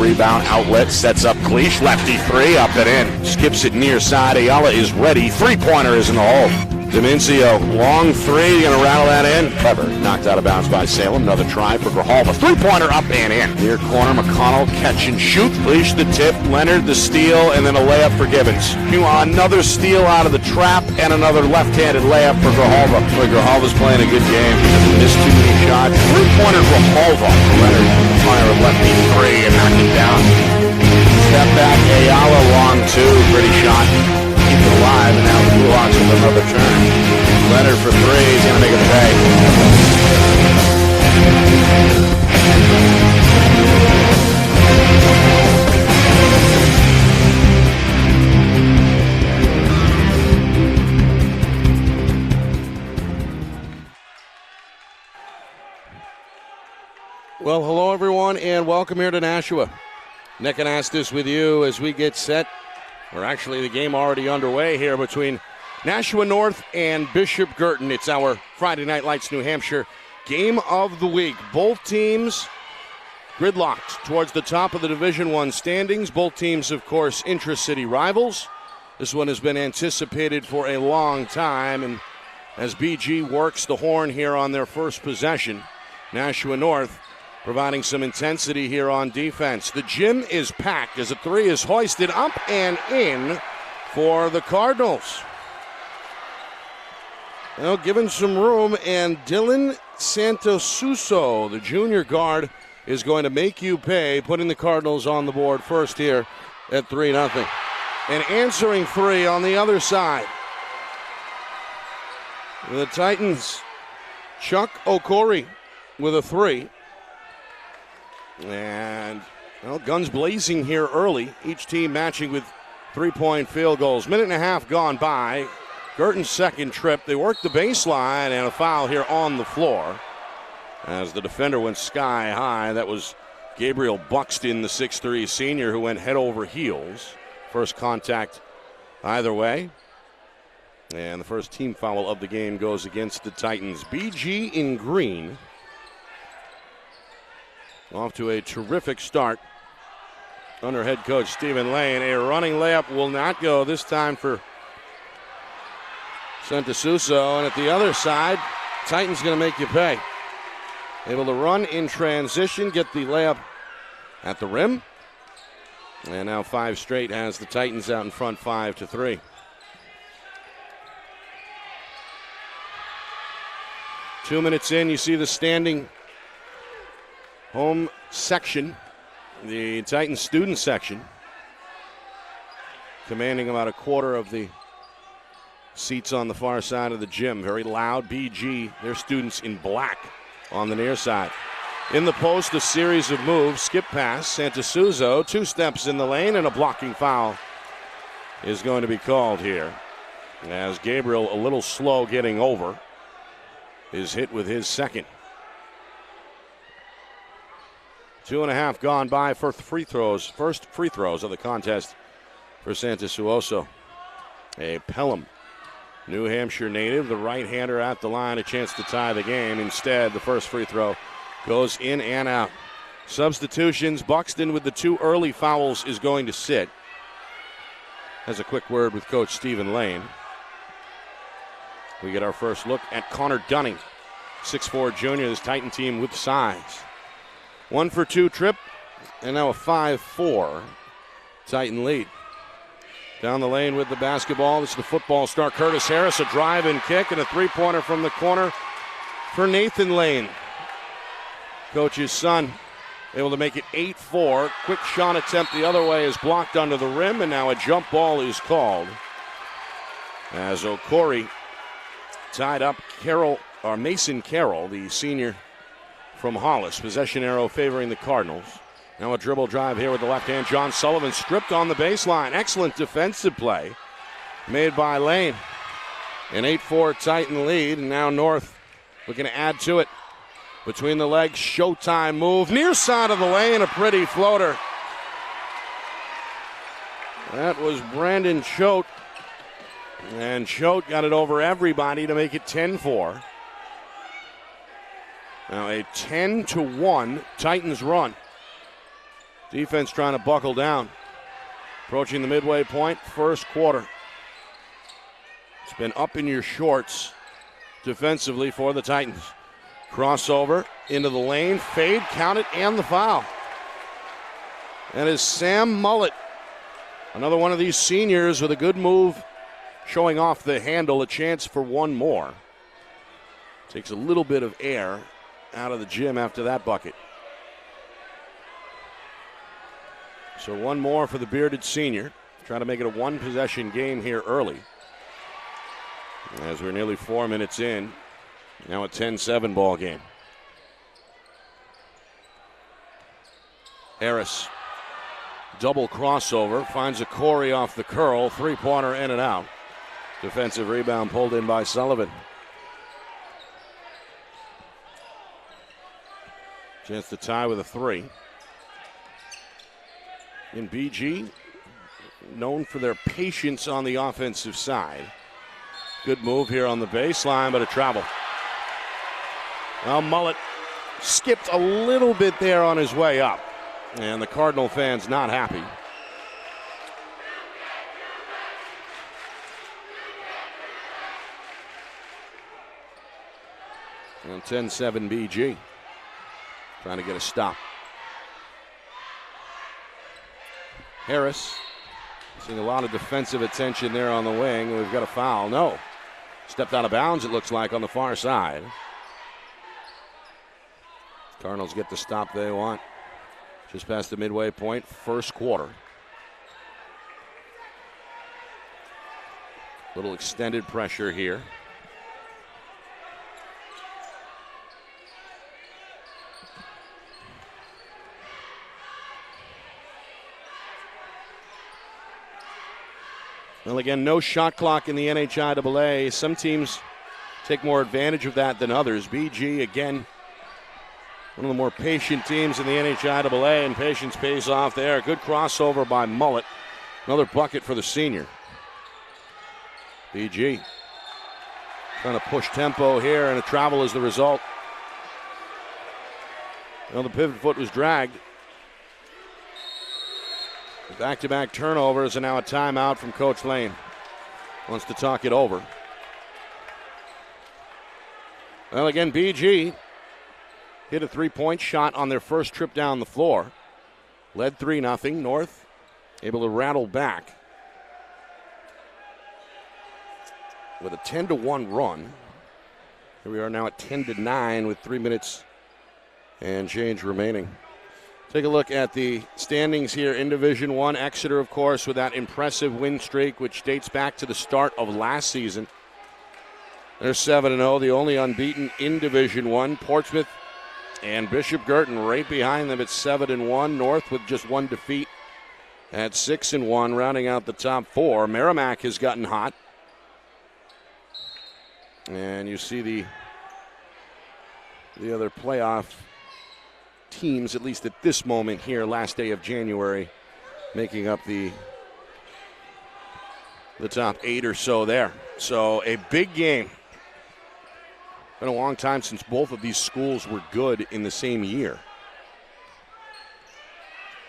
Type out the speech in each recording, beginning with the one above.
rebound outlet, sets up Cleach, lefty three, up and in. Skips it near side, Ayala is ready, three-pointer is in the hole. Dimencio, long three, gonna rattle that in. Clever, knocked out of bounds by Salem. Another try for Grijalva. Three-pointer up and in. Near corner, McConnell, catch and shoot. Cleach the tip, Leonard the steal, and then a layup for Gibbons. Another steal out of the trap, and another left-handed layup for Grijalva. Grijalva's playing a good game. Missed too many shots. Three-pointer Grijalva. Leonard fire a lefty three and knock it down. Step back, Ayala, long two, pretty shot. Keep it alive, and now the Blue Hawks with another turn. Leonard for three, he's going to make it pay. Well, hello everyone, and welcome here to Nashua. Nick and Astis with you as we get set. Or actually, the game already underway here between Nashua North and Bishop Guertin. It's our Friday Night Lights New Hampshire game of the week. Both teams gridlocked towards the top of the Division I standings. Both teams, of course, intra-city rivals. This one has been anticipated for a long time, and as BG works the horn here on their first possession, Nashua North providing some intensity here on defense. The gym is packed as a three is hoisted up and in for the Cardinals. Well, given some room, and Dylan Santosuso, the junior guard, is going to make you pay, putting the Cardinals on the board first here at 3-0. And answering three on the other side. The Titans, Chuck Okori with a three. And, well, guns blazing here early. Each team matching with three-point field goals. Minute and a half gone by. Guertin's second trip. They work the baseline, and a foul here on the floor as the defender went sky high. That was Gabriel Buxton, the 6'3 senior, who went head over heels. First contact either way. And the first team foul of the game goes against the Titans. BG in green. Off to a terrific start under head coach Stephen Lane. A running layup will not go this time for Santosuso. And at the other side, Titans going to make you pay. Able to run in transition, get the layup at the rim. And now five straight has the Titans out in front 5-3. Two minutes in, you see the standing home section, the Titans student section, commanding about a quarter of the seats on the far side of the gym. Very loud. BG, their students in black on the near side. In the post, a series of moves. Skip pass, Santosuso, 2 steps in the lane, and a blocking foul is going to be called here. As Gabriel, a little slow getting over, is hit with his second. 2.5 gone by for free throws. First free throws of the contest for Santosuso. A Pelham, New Hampshire native, the right-hander at the line, a chance to tie the game. Instead, the first free throw goes in and out. Substitutions, Buxton with the 2 early fouls is going to sit. Has a quick word with Coach Stephen Lane. We get our first look at Connor Dunning, 6'4 junior, this Titan team with size. 1 for 2 trip, and now a 5-4 Titan lead. Down the lane with the basketball, this is the football star Curtis Harris, a drive and kick, and a three-pointer from the corner for Nathan Lane. Coach's son able to make it 8-4. Quick shot attempt the other way is blocked under the rim, and now a jump ball is called as Okori tied up Mason Carroll, the senior from Hollis. Possession arrow favoring the Cardinals. Now a dribble drive here with the left hand. John Sullivan stripped on the baseline. Excellent defensive play made by Lane. An 8-4 Titan lead, and now North looking to add to it. Between the legs, Showtime move. Near side of the lane, a pretty floater. That was Brandon Choate. And Choate got it over everybody to make it 10-4. Now a 10-1 Titans run. Defense trying to buckle down. Approaching the midway point, first quarter. It's been up in your shorts defensively for the Titans. Crossover into the lane, fade, count it, and the foul. That is Sam Mullet. Another one of these seniors with a good move, showing off the handle, a chance for one more. Takes a little bit of air out of the gym after that bucket. So one more for the bearded senior. Trying to make it a one-possession game here early. As we're nearly 4 minutes in. Now a 10-7 ball game. Harris. Double crossover. Finds a Corey off the curl. Three-pointer in and out. Defensive rebound pulled in by Sullivan. Chance to tie with a three. In BG, known for their patience on the offensive side. Good move here on the baseline, but a travel. Well, Mullet skipped a little bit there on his way up, and the Cardinal fans not happy. And 10-7 BG. Trying to get a stop. Harris seeing a lot of defensive attention there on the wing. We've got a foul. No. Stepped out of bounds, it looks like, on the far side. Cardinals get the stop they want. Just past the midway point, first quarter. Little extended pressure here. Well, again, no shot clock in the NHIAA. Some teams take more advantage of that than others. BG, again, one of the more patient teams in the NHIAA, and patience pays off there. Good crossover by Mullet. Another bucket for the senior. BG trying to push tempo here, and a travel is the result. Well, the pivot foot was dragged. Back-to-back turnovers, and now a timeout from Coach Lane. Wants to talk it over. Well, again, BG hit a three-point shot on their first trip down the floor. Led 3-0. North able to rattle back with a 10-1 run. Here we are now at 10-9 with 3 minutes and change remaining. Take a look at the standings here in Division I. Exeter, of course, with that impressive win streak, which dates back to the start of last season. They're 7-0, the only unbeaten in Division I. Portsmouth and Bishop Guertin right behind them at 7-1. North with just one defeat at 6-1, rounding out the top four. Merrimack has gotten hot. And you see the other playoff teams, at least at this moment here, last day of January, making up the top 8 or so there. So a big game. Been a long time since both of these schools were good in the same year.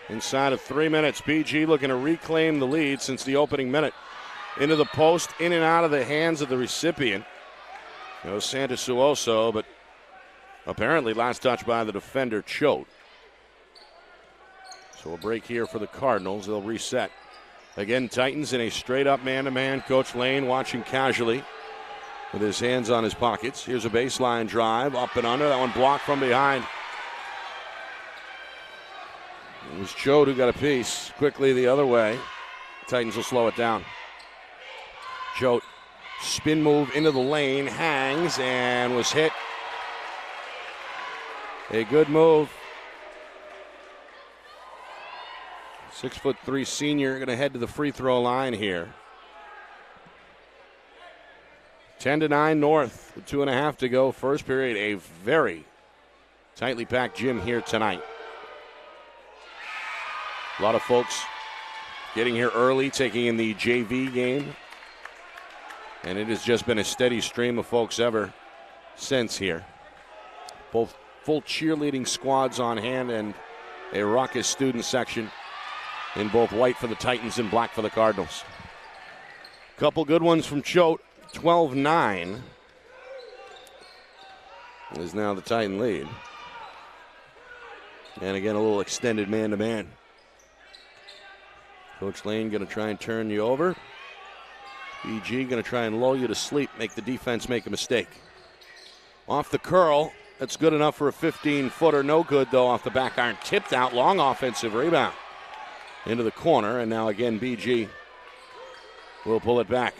Inside of 3 minutes, BG looking to reclaim the lead since the opening minute. Into the post, in and out of the hands of the recipient. Goes Santasuoso, but apparently last touch by the defender, Choate. So a break here for the Cardinals. They'll reset. Again, Titans in a straight-up man-to-man. Coach Lane watching casually with his hands on his pockets. Here's a baseline drive, up and under. That one blocked from behind. It was Choate who got a piece. Quickly the other way. Titans will slow it down. Choate, spin move into the lane, hangs, and was hit. A good move. 6'3" senior going to head to the free throw line here. 10-9 North with 2.5 to go. First period, a very tightly packed gym here tonight. A lot of folks getting here early, taking in the JV game. And it has just been a steady stream of folks ever since here. Both full cheerleading squads on hand and a raucous student section in both white for the Titans and black for the Cardinals. Couple good ones from Choate. 12-9 is now the Titan lead. And again, a little extended man-to-man. Coach Lane going to try and turn you over. BG going to try and lull you to sleep, make the defense make a mistake. Off the curl, that's good enough for a 15-footer. No good, though, off the back iron. Tipped out, long offensive rebound into the corner. And now again, BG will pull it back.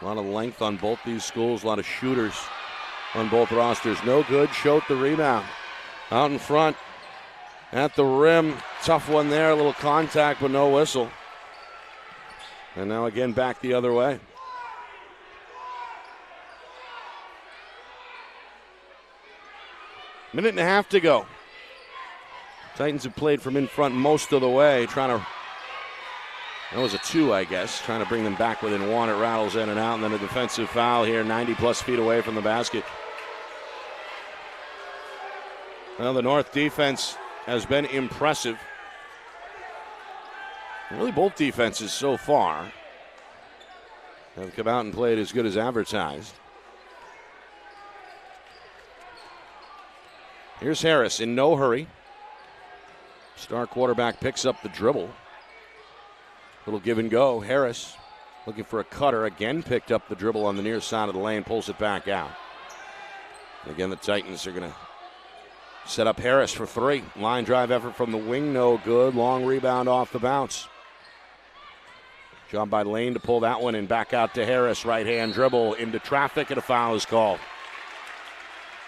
A lot of length on both these schools, a lot of shooters on both rosters. No good. Choate the rebound. Out in front at the rim. Tough one there. A little contact, but no whistle. And now again back the other way. Minute and a half to go. Titans have played from in front most of the way, trying to. That was a 2, I guess, trying to bring them back within 1. It rattles in and out, and then a defensive foul here, 90-plus feet away from the basket. Well, the North defense has been impressive. Really, both defenses so far have come out and played as good as advertised. Here's Harris in no hurry. Star quarterback picks up the dribble. Little give and go. Harris looking for a cutter. Again picked up the dribble on the near side of the lane. Pulls it back out. And again, the Titans are going to set up Harris for 3. Line drive effort from the wing. No good. Long rebound off the bounce. Job by Lane to pull that one and back out to Harris. Right-hand dribble into traffic, and a foul is called.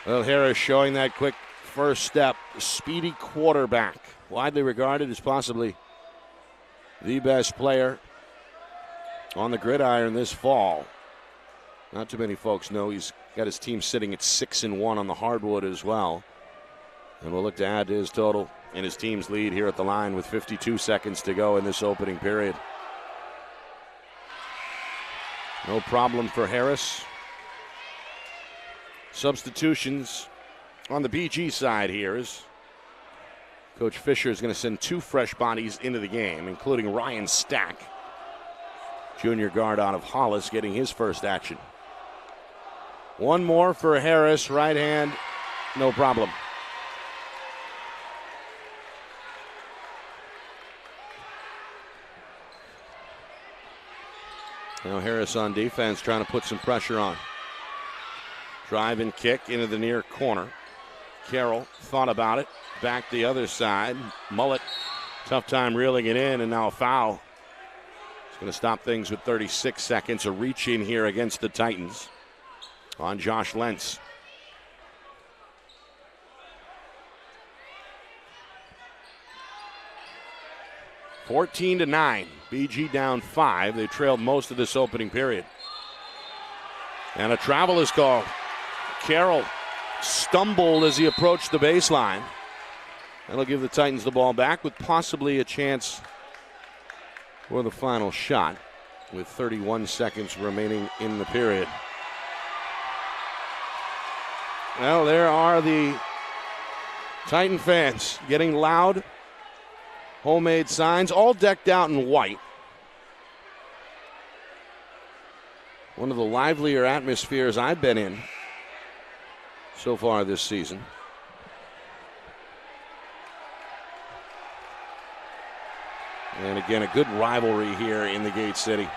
Well, Harris showing that quick first step. Speedy quarterback. Widely regarded as possibly the best player on the gridiron this fall. Not too many folks know he's got his team sitting at 6-1 on the hardwood as well. And we'll look to add to his total and his team's lead here at the line with 52 seconds to go in this opening period. No problem for Harris. Substitutions on the BG side here is Coach Fisher is going to send 2 fresh bodies into the game, including Ryan Stack, junior guard out of Hollis, getting his first action. 1 more for Harris, right hand, no problem. Now Harris on defense, trying to put some pressure on. Drive and kick into the near corner. Carroll thought about it. Back the other side. Mullet, tough time reeling it in, and now a foul. It's going to stop things with 36 seconds. A reach in here against the Titans on Josh Lentz. (14-9). BG down 5. They trailed most of this opening period. And a travel is called. Carroll stumbled as he approached the baseline. That'll give the Titans the ball back with possibly a chance for the final shot with 31 seconds remaining in the period. Well, there are the Titan fans getting loud. Homemade signs, all decked out in white. One of the livelier atmospheres I've been in so far this season. And again, a good rivalry here in the Gate City.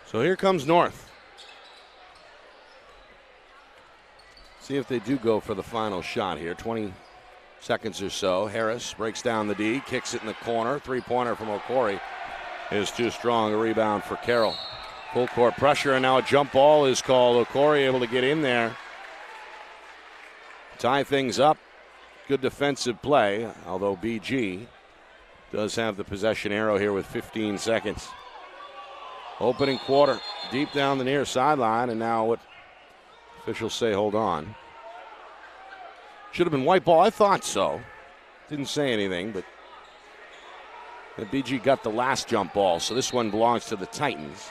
So here comes North. See if they do go for the final shot here. 20 seconds or so. Harris breaks down the D, kicks it in the corner. 3-pointer from Okori is too strong. A rebound for Carroll. Full court pressure, and now a jump ball is called. Okori able to get in there. Tie things up. Good defensive play, although BG does have the possession arrow here with 15 seconds. Opening quarter, deep down the near sideline, and now what officials say hold on. Should have been white ball. I thought so. Didn't say anything, but BG got the last jump ball, so this one belongs to the Titans.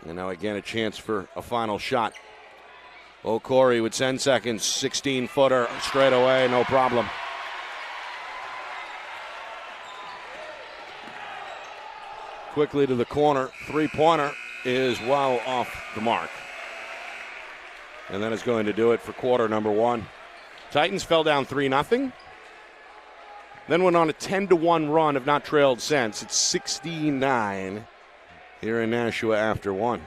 And now again a chance for a final shot. O'Corey with 10 seconds, 16-footer straight away, no problem. Quickly to the corner, three-pointer is well off the mark. And that is going to do it for quarter number one. Titans fell down 3-0. Then went on a 10-1 run, have not trailed since. It's 69 here in Nashua after one.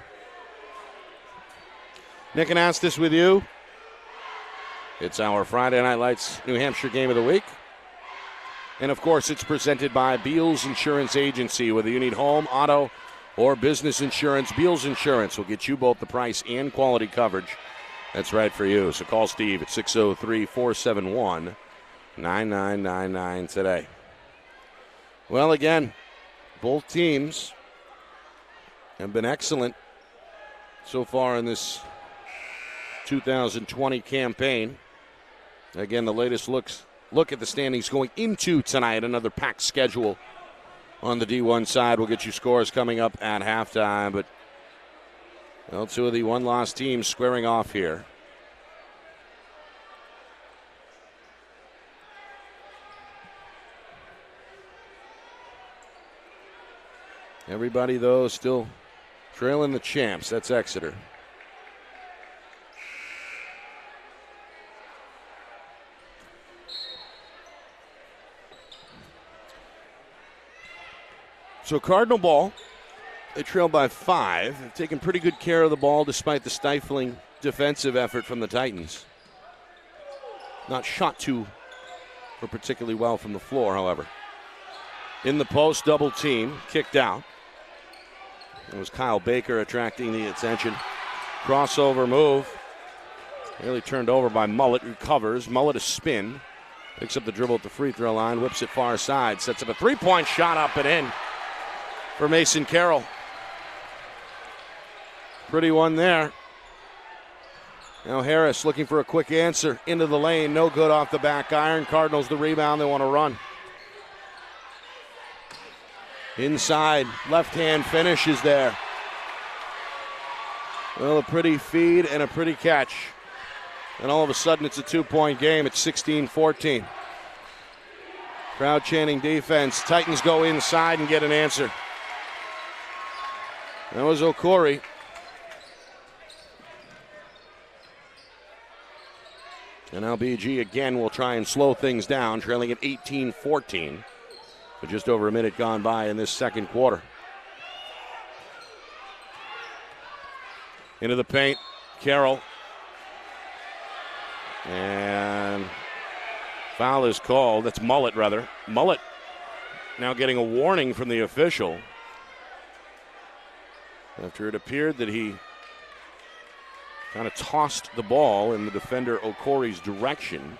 Nick and Astis with you. It's our Friday Night Lights New Hampshire Game of the Week. And of course, it's presented by Beals Insurance Agency. Whether you need home, auto, or business insurance, Beals Insurance will get you both the price and quality coverage that's right for you. So call Steve at 603-471-9999 today. Well, again, both teams have been excellent so far in this 2020 campaign. Again, the latest look at the standings going into tonight. Another packed schedule on the D1 side. We'll get you scores coming up at halftime. But well, two of the one-loss teams squaring off here. Everybody, though, still trailing the champs. That's Exeter. So Cardinal ball, they trail by 5. They've taken pretty good care of the ball despite the stifling defensive effort from the Titans. Not shot too or particularly well from the floor, however. In the post, double team, kicked out. It was Kyle Baker attracting the attention. Crossover move. Nearly turned over by Mullet, recovers. Mullet a spin. Picks up the dribble at the free throw line, whips it far side, sets up a three-point shot up and in for Mason Carroll. Pretty one there. Now Harris looking for a quick answer into the lane. No good off the back iron. Cardinals the rebound. They want to run. Inside, left hand finish is there. Well, a pretty feed and a pretty catch. And all of a sudden it's a 2-point game. It's 16-14. Crowd chanting defense. Titans go inside and get an answer. That was O'Corey. And now BG again will try and slow things down, trailing at 18-14. With just over a minute gone by in this second quarter. Into the paint, Carroll. And foul is called. That's Mullet, rather. Mullet now getting a warning from the official after it appeared that he kind of tossed the ball in the defender O'Corey's direction.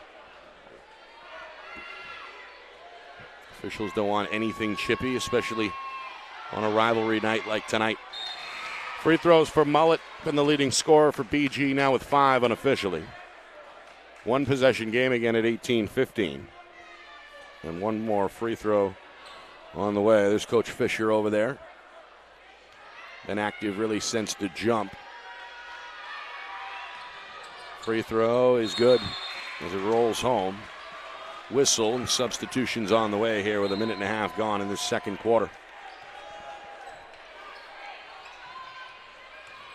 Officials don't want anything chippy, especially on a rivalry night like tonight. Free throws for Mullet, been the leading scorer for BG now with 5 unofficially. One possession game again at 18-15. And one more free throw on the way. There's Coach Fisher over there. Been active really since the jump. Free throw is good as it rolls home. Whistle and substitutions on the way here with a minute and a half gone in this second quarter.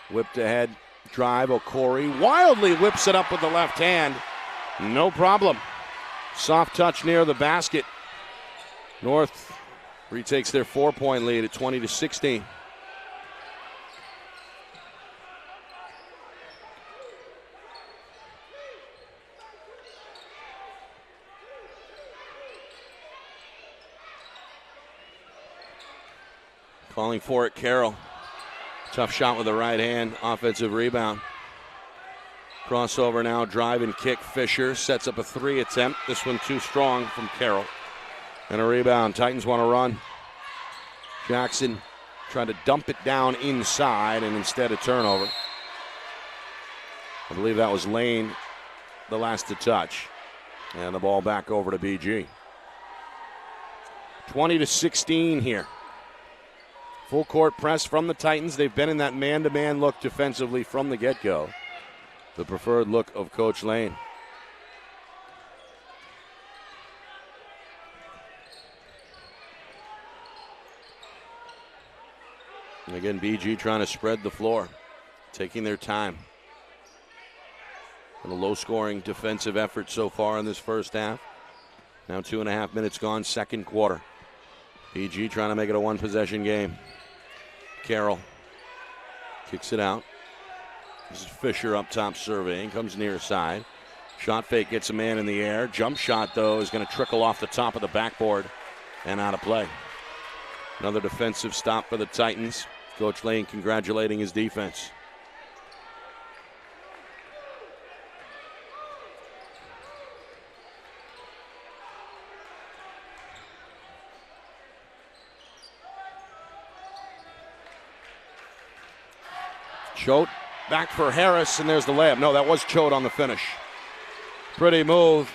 Whipped ahead, drive, O'Corey wildly whips it up with the left hand. No problem. Soft touch near the basket. North retakes their 4-point lead at 20-16. Calling for it, Carroll. Tough shot with the right hand, offensive rebound. Crossover now, drive and kick. Fisher sets up a 3 attempt. This one too strong from Carroll. And a rebound. Titans want to run. Jackson trying to dump it down inside and instead a turnover. I believe that was Lane, the last to touch. And the ball back over to BG. 20-16 here. Full court press from the Titans. They've been in that man-to-man look defensively from the get-go. The preferred look of Coach Lane. And again, BG trying to spread the floor, taking their time. And a low-scoring defensive effort so far in this first half. Now 2.5 minutes gone, second quarter. BG trying to make it a one-possession game. Carroll kicks it out. This is Fisher up top surveying, comes near side. Shot fake gets a man in the air. Jump shot, though, is going to trickle off the top of the backboard and out of play. Another defensive stop for the Titans. Coach Lane congratulating his defense. Choate back for Harris, and there's the layup. No, that was Choate on the finish. Pretty move.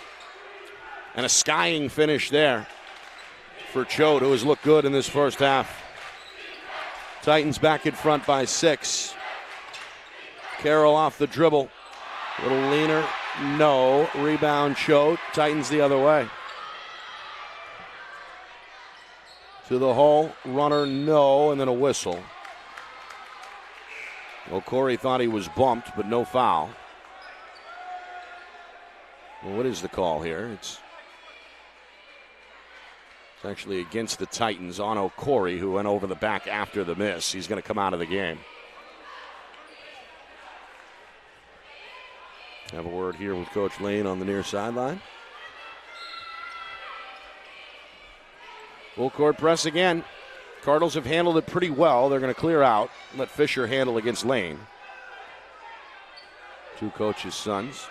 And a skying finish there for Choate, who has looked good in this first half. Titans back in front by 6. Carroll off the dribble. A little leaner. No. Rebound Choate. Titans the other way. To the hole. Runner, no. And then a whistle. Well, Corey thought he was bumped, but no foul. Well, what is the call here? It's actually against the Titans on O'Corey, who went over the back after the miss. He's going to come out of the game. Have a word here with Coach Lane on the near sideline. Full court press again. Cardinals have handled it pretty well. They're going to clear out. Let Fisher handle against Lane. Two coaches' sons.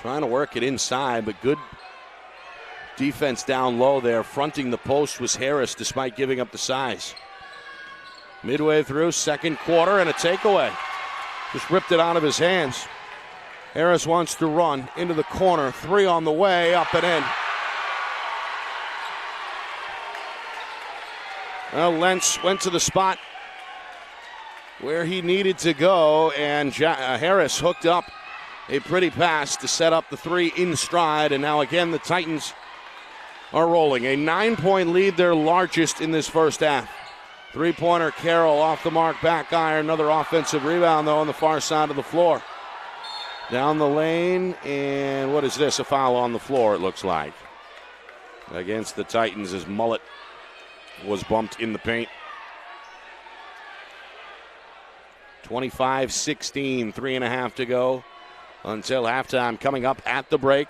Trying to work it inside, but good defense down low there. Fronting the post was Harris, despite giving up the size. Midway through, second quarter, and a takeaway. Just ripped it out of his hands. Harris wants to run into the corner. 3 on the way, up and in. Well, Lentz went to the spot where he needed to go, and Harris hooked up a pretty pass to set up the 3 in stride, and now again the Titans are rolling. A 9-point lead, their largest in this first half. Three-pointer, Carroll off the mark, back iron. Another offensive rebound, though, on the far side of the floor. Down the lane, and what is this? A foul on the floor, it looks like. Against the Titans as Mullet was bumped in the paint. 25-16, 3.5 to go until halftime. Coming up at the break.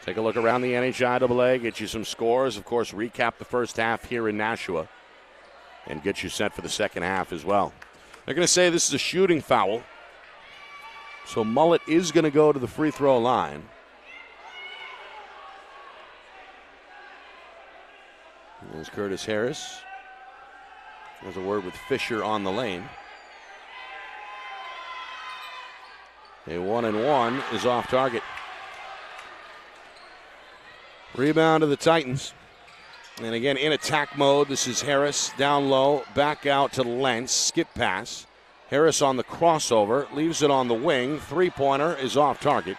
Take a look around the NHIAA, get you some scores. Of course, recap the first half here in Nashua and get you set for the second half as well. They're going to say this is a shooting foul. So Mullet is going to go to the free throw line. There's Curtis Harris. There's a word with Fisher on the lane. A 1-and-1 is off target. Rebound to the Titans. And again, in attack mode, this is Harris down low, back out to Lentz, skip pass. Harris on the crossover, leaves it on the wing. Three-pointer is off target.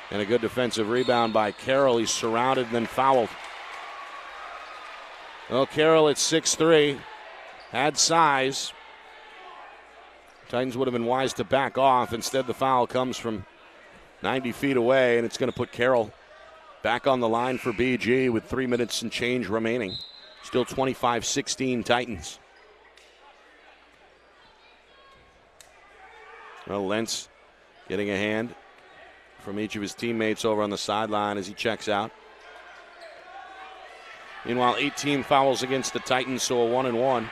And a good defensive rebound by Carroll. He's surrounded and then fouled. Well, Carroll at 6'3", had size. Titans would have been wise to back off. Instead, the foul comes from 90 feet away, and it's going to put Carroll back on the line for BG with 3 minutes and change remaining. Still 25-16 Titans. Well, Lentz getting a hand from each of his teammates over on the sideline as he checks out. Meanwhile, 18 fouls against the Titans, so a 1-and-1.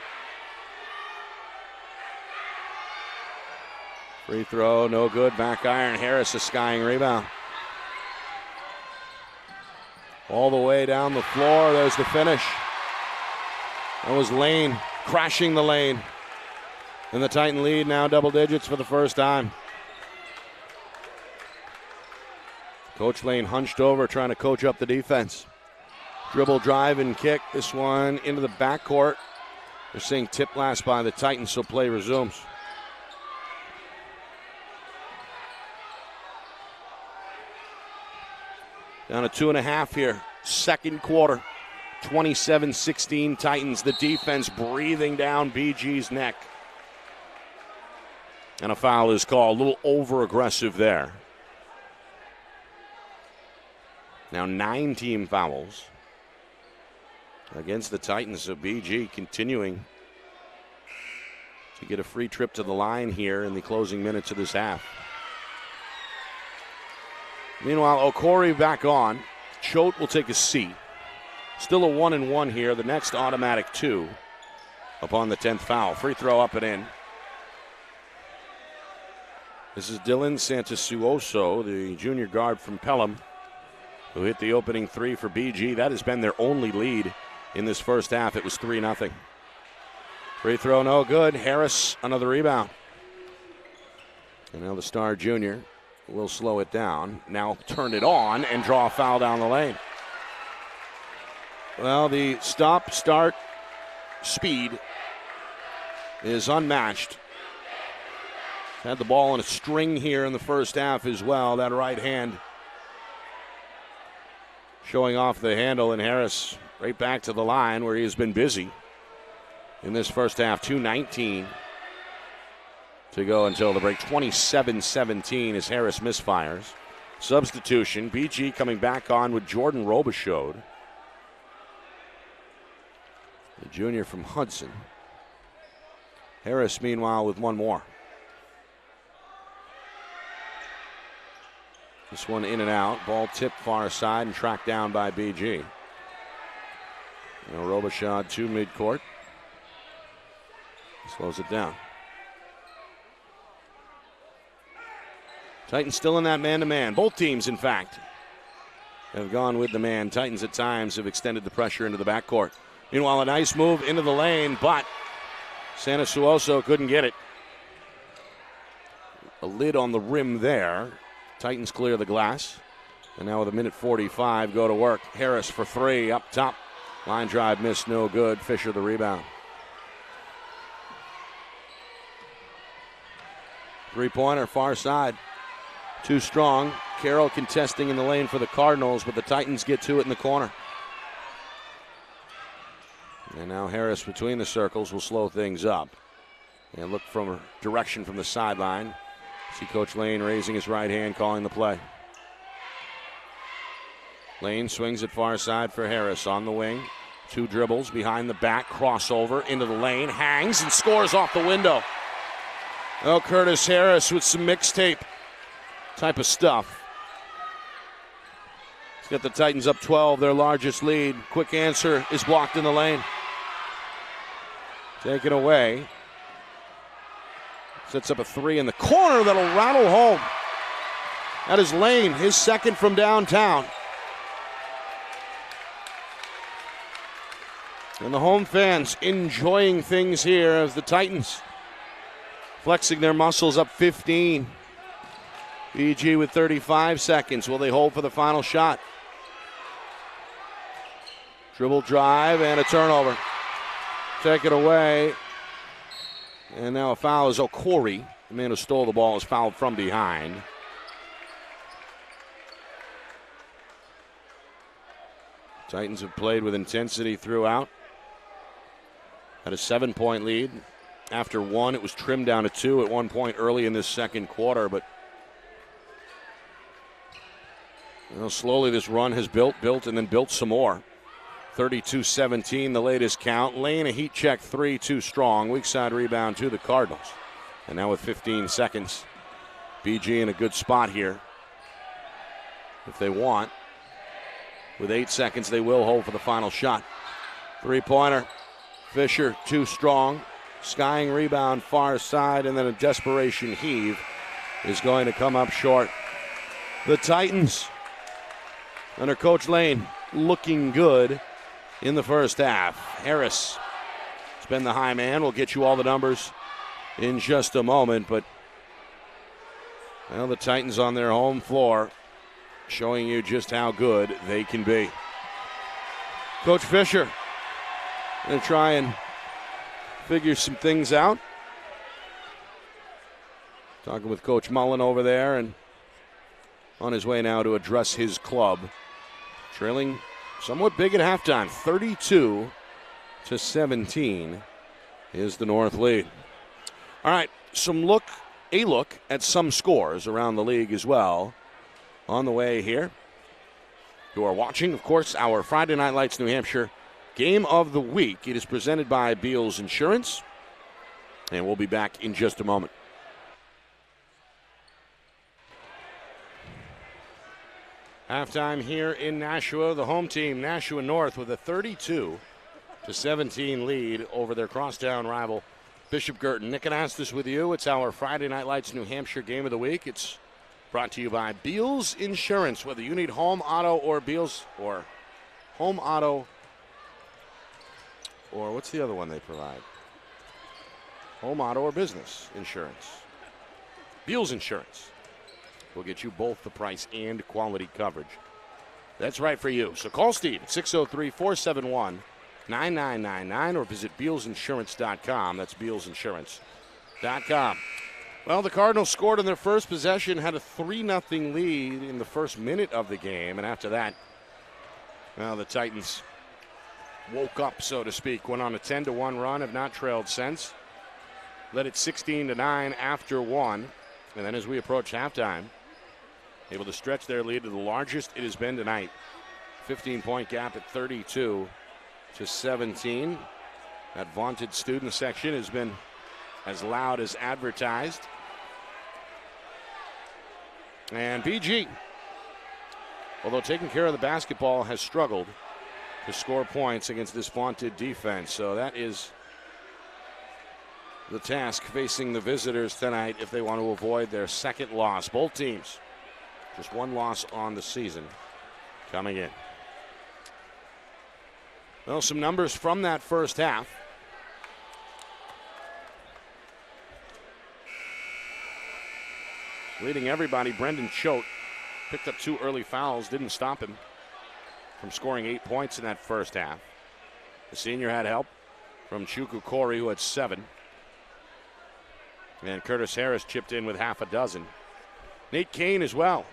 Free throw, no good. Back iron. Harris, a skying rebound. All the way down the floor. There's the finish. That was Lane. crashing the lane. And the Titan lead now double digits for the first time. Coach Lane hunched over trying to coach up the defense. Dribble, drive, and kick. This one into the backcourt. They're saying tip last by the Titans, so play resumes. Down to 2.5 here. Second quarter. 27-16 Titans. The defense breathing down BG's neck. And a foul is called. A little over-aggressive there. Now 9 team fouls against the Titans. So BG continuing to get a free trip to the line here in the closing minutes of this half. Meanwhile, Okori back on. Choate will take a seat. Still a 1-1 here. The next automatic 2 upon the 10th foul. Free throw up and in. This is Dylan Santasuoso, the junior guard from Pelham, who hit the opening 3 for BG. That has been their only lead in this first half. It was 3-0. Free throw no good. Harris, another rebound. And now the star junior will slow it down. Now turn it on and draw a foul down the lane. Well, the stop-start speed is unmatched. Had the ball in a string here in the first half as well. That right hand showing off the handle, and Harris right back to the line where he has been busy in this first half. 2:19 to go until the break. 27-17 as Harris misfires. Substitution, BG coming back on with Jordan Robichaud, the junior from Hudson. Harris, meanwhile, with one more. This one in and out. Ball tipped far side and tracked down by BG. Now Robichaud to midcourt. Slows it down. Titans still in that man-to-man. Both teams, in fact, have gone with the man. Titans at times have extended the pressure into the backcourt. Meanwhile, a nice move into the lane, but Santasuoso couldn't get it. A lid on the rim there. Titans clear the glass. And now with 1:45, go to work. Harris for 3 up top. Line drive missed, no good. Fisher the rebound. Three-pointer, far side. Too strong. Carroll contesting in the lane for the Cardinals, but the Titans get to it in the corner. And now Harris between the circles will slow things up. And look from direction from the sideline. See Coach Lane raising his right hand, calling the play. Lane swings it far side for Harris on the wing. 2 dribbles behind the back, crossover into the lane, hangs and scores off the window. Oh, Curtis Harris with some mixtape type of stuff. He's got the Titans up 12, their largest lead. Quick answer is blocked in the lane. Taken away. Sets up a 3 in the corner that'll rattle home. That is Lane, his second from downtown. And the home fans enjoying things here as the Titans flexing their muscles up 15. BG with 35 seconds. Will they hold for the final shot? Dribble drive and a turnover. Take it away. And now a foul is Okori. The man who stole the ball is fouled from behind. Titans have played with intensity throughout. Had a 7-point lead. After 1, it was trimmed down to 2 at one point early in this second quarter, but slowly this run has built, and then built some more. 32-17, the latest count. Lane, a heat check 3, too strong. Weak side rebound to the Cardinals. And now with 15 seconds, BG in a good spot here. If they want. With 8 seconds, they will hold for the final shot. 3-pointer. Fisher, too strong. Skying rebound far side, and then a desperation heave is going to come up short. The Titans, under Coach Lane, looking good in the first half. Harris It's been the high man. We'll get you all the numbers in just a moment. But, well, the Titans on their home floor showing you just how good they can be. Coach Fisher going to try and figure some things out. Talking with Coach Mullen over there and on his way now to address his club. Trailing somewhat big at halftime, 32-17 is the North lead. All right, a look at some scores around the league as well on the way here. You are watching, of course, our Friday Night Lights New Hampshire Game of the Week. It is presented by Beals Insurance, and we'll be back in just a moment. Halftime here in Nashua. The home team, Nashua North, with a 32-17 lead over their crosstown rival, Bishop Guertin. Nick and Astis with you. It's our Friday Night Lights New Hampshire Game of the Week. It's brought to you by Beals Insurance. Whether you need home, auto, or Beals, or home, auto, or what's the other one they provide? Home, auto, or business insurance. Beals Insurance. We'll get you both the price and quality coverage. That's right for you. So call Steve at 603-471-9999 or visit BealsInsurance.com. That's BealsInsurance.com. Well, the Cardinals scored in their first possession, had a 3-0 lead in the first minute of the game. And after that, well, the Titans woke up, so to speak, went on a 10-1 run, have not trailed since. Led it 16-9 after one. And then as we approach halftime, able to stretch their lead to the largest it has been tonight. 15-point gap at 32-17. That vaunted student section has been as loud as advertised. And BG, although taking care of the basketball, has struggled to score points against this vaunted defense. So that is the task facing the visitors tonight if they want to avoid their second loss. Both teams, just one loss on the season coming in. Well, some numbers from that first half. Leading everybody, Brendan Choate picked up 2 early fouls, didn't stop him from scoring 8 points in that first half. The senior had help from Chuku Corey, who had 7. And Curtis Harris chipped in with half a dozen. Nate Kane as well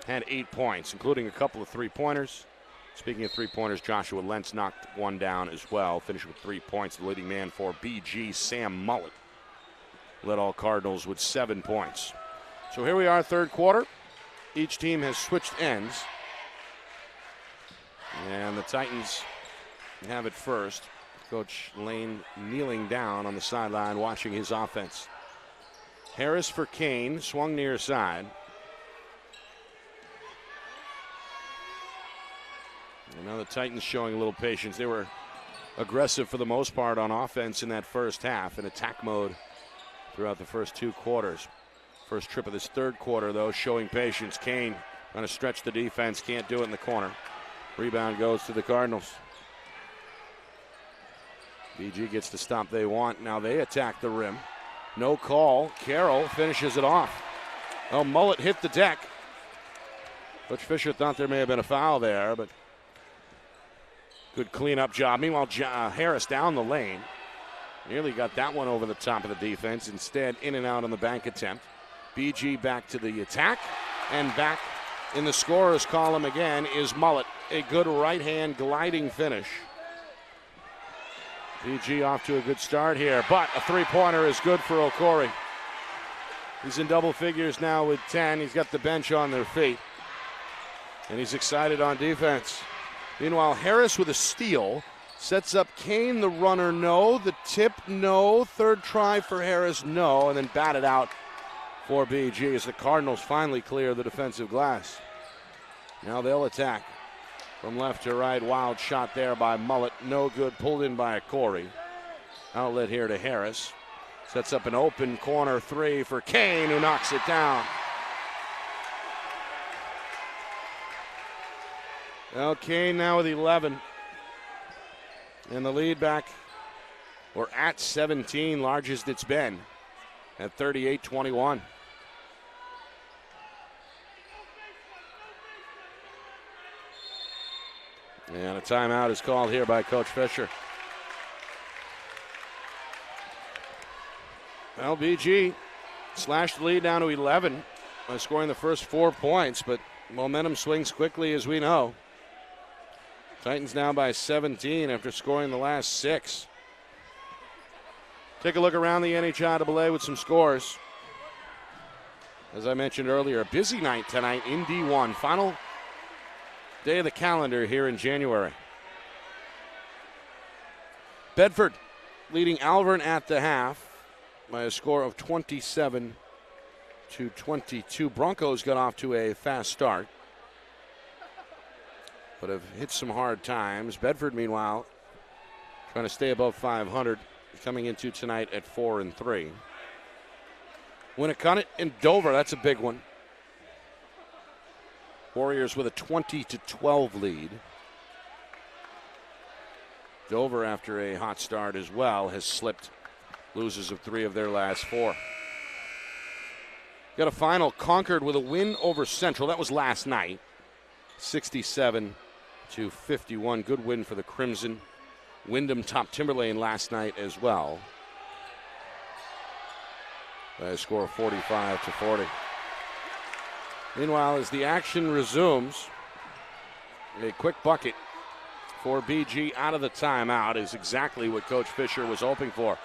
had 8 points, including a couple of three-pointers. Speaking of three-pointers, Joshua Lentz knocked one down as well, finishing with 3 points. The leading man for BG, Sam Mullet, led all Cardinals with 7 points. So here we are, third quarter. Each team has switched ends. And the Titans have it first. Coach Lane kneeling down on the sideline watching his offense. Harris for Kane, swung near side. And now the Titans showing a little patience. They were aggressive for the most part on offense in that first half, in attack mode throughout the first 2 quarters. First trip of this third quarter, though, showing patience. Kane trying to stretch the defense, can't do it in the corner. Rebound goes to the Cardinals. BG gets the stop they want. Now they attack the rim. No call. Carroll finishes it off. Oh, Mullet hit the deck. Coach Fisher thought there may have been a foul there, but good cleanup job. Meanwhile, Harris down the lane. Nearly got that one over the top of the defense. Instead, in and out on the bank attempt. BG back to the attack, and back in the scorer's column again is Mullet. A good right-hand gliding finish. BG off to a good start here, but a three-pointer is good for Okori. He's in double figures now with 10. He's got the bench on their feet, and he's excited on defense. Meanwhile, Harris with a steal sets up Kane, the runner, no. The tip, no. Third try for Harris, no. And then batted out for BG as the Cardinals finally clear the defensive glass. Now they'll attack from left to right. Wild shot there by Mullet. No good. Pulled in by Corey. Outlet here to Harris. Sets up an open corner three for Kane, who knocks it down. Well, Kane now with 11. And the lead back We're at 17, largest it's been at 38-21. And a timeout is called here by Coach Fisher. LBG slashed the lead down to 11 by scoring the first 4 points, but momentum swings quickly, as we know. Titans now by 17 after scoring the last 6. Take a look around the NHIAA with some scores. As I mentioned earlier, a busy night tonight in D1. Final day of the calendar here in January. Bedford leading Alvern at the half by a score of 27-22. Broncos got off to a fast start, but have hit some hard times. Bedford, meanwhile, trying to stay above 500, coming into tonight at 4-3. Winnicott and Dover, that's a big one. Warriors with a 20-12 lead. Dover, after a hot start as well, has slipped. Losers of 3 of their last 4. Got a final. Concord with a win over Central. That was last night. 67-51. Good win for the Crimson. Wyndham topped Timberlane last night as well by a score of 45-40. Meanwhile, as the action resumes, a quick bucket for BG out of the timeout is exactly what Coach Fisher was hoping for.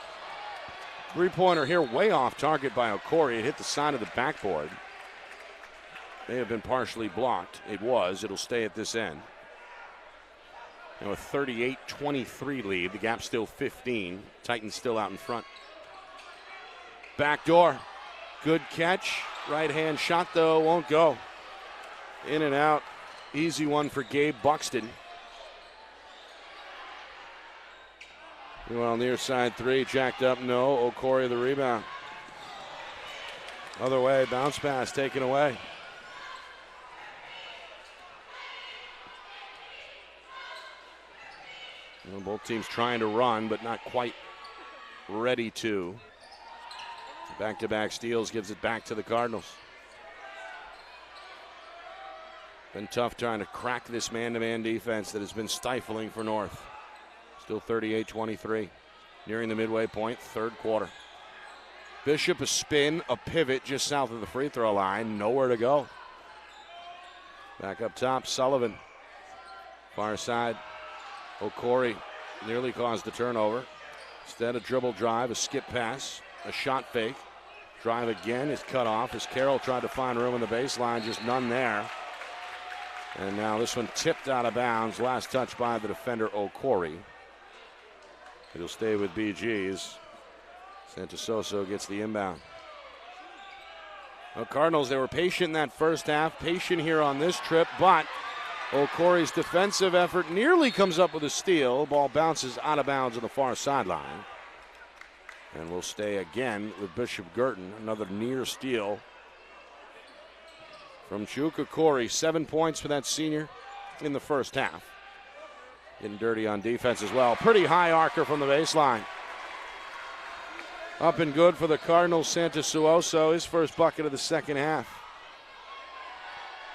Three-pointer here way off target by Okori. It hit the side of the backboard. May have been partially blocked. It was. It'll stay at this end. Now a 38-23 lead. The gap still 15. Titans still out in front. Back door. Good catch. Right-hand shot, though, won't go. In and out. Easy one for Gabe Buxton. Well, near side 3, jacked up, no. Okori the rebound. Other way, bounce pass taken away. Well, both teams trying to run, but not quite ready to. Back-to-back steals gives it back to the Cardinals. Been tough trying to crack this man-to-man defense that has been stifling for North. Still 38-23. Nearing the midway point, third quarter. Bishop a spin, a pivot just south of the free throw line. Nowhere to go. Back up top, Sullivan. Far side. Okori nearly caused the turnover. Instead, a dribble drive, a skip pass, a shot fake. Drive again is cut off as Carroll tried to find room in the baseline, just none there. And now this one tipped out of bounds. Last touch by the defender, Okori. It'll stay with BG's. Santasoso gets the inbound. Well, Cardinals, they were patient in that first half, patient here on this trip, but Okori's defensive effort nearly comes up with a steal. Ball bounces out of bounds on the far sideline. And we'll stay again with Bishop Guertin. Another near steal from Chuka Okori. 7 points for that senior in the first half. Getting dirty on defense as well. Pretty high arcer from the baseline. Up and good for the Cardinals. Santasoso, his first bucket of the second half.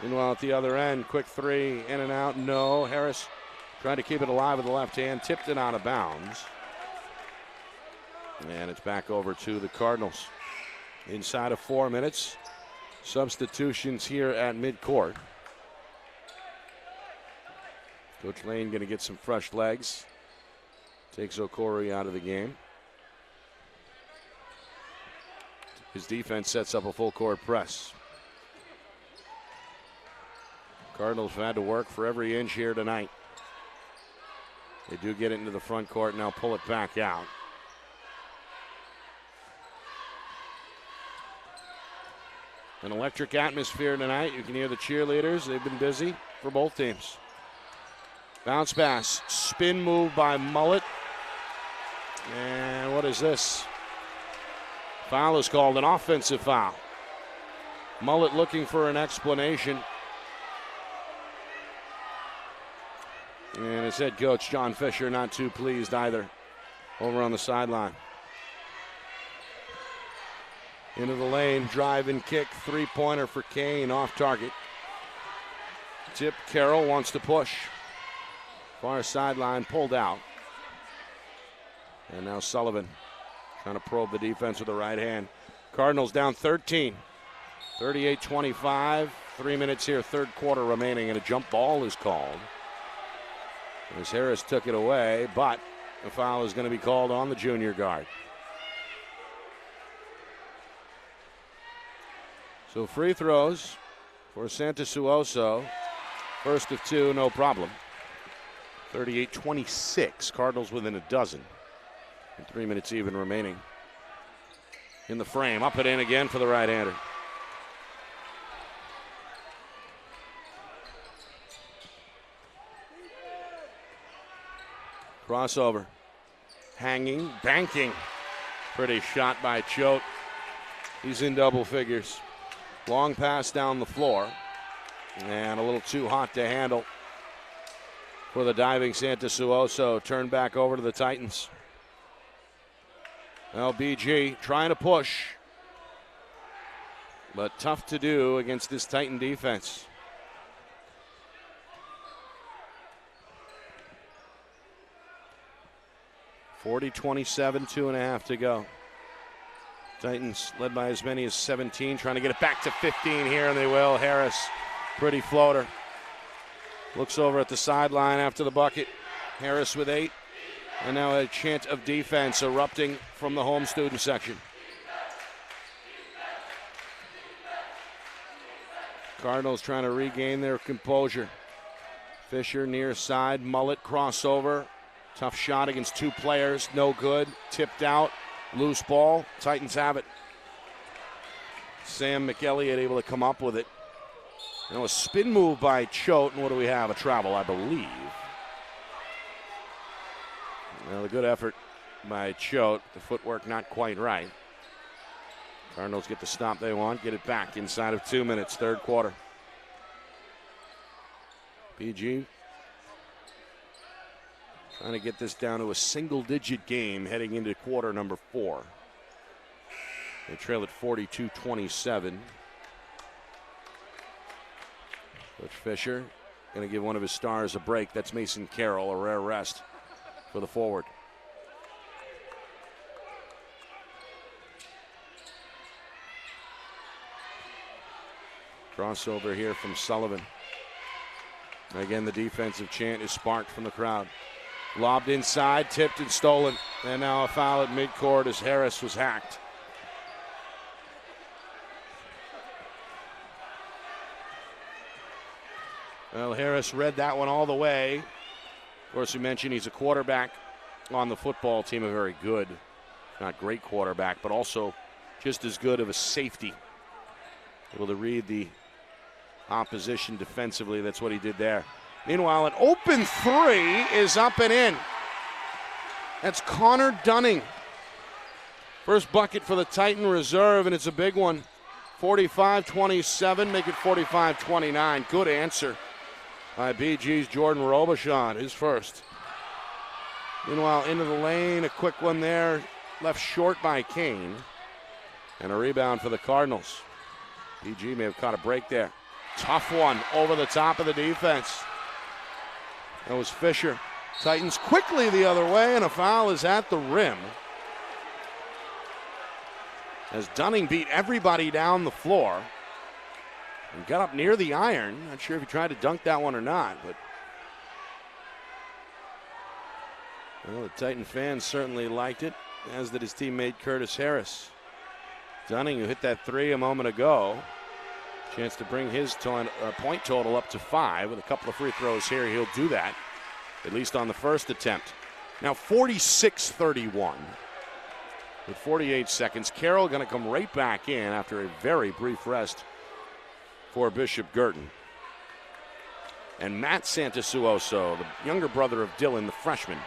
Meanwhile, at the other end, quick three, in and out, no. Harris tried to keep it alive with the left hand, tipped it out of bounds. And it's back over to the Cardinals. Inside of 4 minutes. Substitutions here at midcourt. Coach Lane going to get some fresh legs. Takes Okori out of the game. His defense sets up a full court press. Cardinals have had to work for every inch here tonight. They do get it into the front court, now pull it back out. An electric atmosphere tonight. You can hear the cheerleaders. They've been busy for both teams. Bounce pass, spin move by Mullet. And what is this? Foul is called, an offensive foul. Mullet looking for an explanation. And his head coach, John Fisher, not too pleased either. over on the sideline. Into the lane, drive and kick, three-pointer for Kane, off target. Tip, Carroll wants to push. Far sideline, pulled out. And now Sullivan trying to probe the defense with the right hand. Cardinals down 13. 38-25. 3 minutes here, third quarter remaining, and a jump ball is called. As Harris took it away, but a foul is going to be called on the junior guard. So free throws for Santasuoso. First of two, no problem. 38-26. Cardinals within a dozen. And 3 minutes even remaining. In the frame, up and in again for the right-hander. Crossover. Hanging, banking. Pretty shot by Choate. He's in double figures. Long pass down the floor. And a little too hot to handle for the diving Santasuoso. Turned back over to the Titans. Now BG trying to push. But tough to do against this Titan defense. (40-27), 2.5 to go. Titans led by as many as 17, trying to get it back to 15 here, and they will. Harris, pretty floater. Looks over at the sideline after the bucket. Harris with 8. And now a chant of defense erupting from the home student section. Cardinals trying to regain their composure. Fisher near side, Mullet crossover. Tough shot against two players, no good. Tipped out, loose ball. Titans have it. Sam McElliott able to come up with it. Now a spin move by Choate, and what do we have? A travel, I believe. Well, a good effort by Choate. The footwork not quite right. Cardinals get the stop they want, get it back inside of 2 minutes, third quarter. PG trying to get this down to a single-digit game heading into quarter number 4. They trail at 42-27. Coach Fisher going to give one of his stars a break. That's Mason Carroll, a rare rest for the forward. Crossover here from Sullivan. Again, the defensive chant is sparked from the crowd. Lobbed inside, tipped and stolen. And now a foul at midcourt as Harris was hacked. Well, Harris read that one all the way. Of course, we mentioned he's a quarterback on the football team, a very good, not great quarterback, but also just as good of a safety. Able to read the opposition defensively. That's what he did there. Meanwhile, an open three is up and in. That's Connor Dunning. First bucket for the Titan reserve, and it's a big one. 45-27, make it 45-29. Good answer by BG's Jordan Robichon, his first. Meanwhile, into the lane, a quick one there, left short by Kane. And a rebound for the Cardinals. BG may have caught a break there. Tough one over the top of the defense. That was Fisher. Titans quickly the other way, and a foul is at the rim. As Dunning beat everybody down the floor and got up near the iron. Not sure if he tried to dunk that one or not, but well, the Titan fans certainly liked it, as did his teammate Curtis Harris. Dunning, who hit that three a moment ago, chance to bring his point total up to 5 with a couple of free throws here. He'll do that, at least on the first attempt. Now 46-31 with 48 seconds. Carroll going to come right back in after a very brief rest for Bishop Guertin. And Matt Santasuoso, the younger brother of Dylan, the freshman,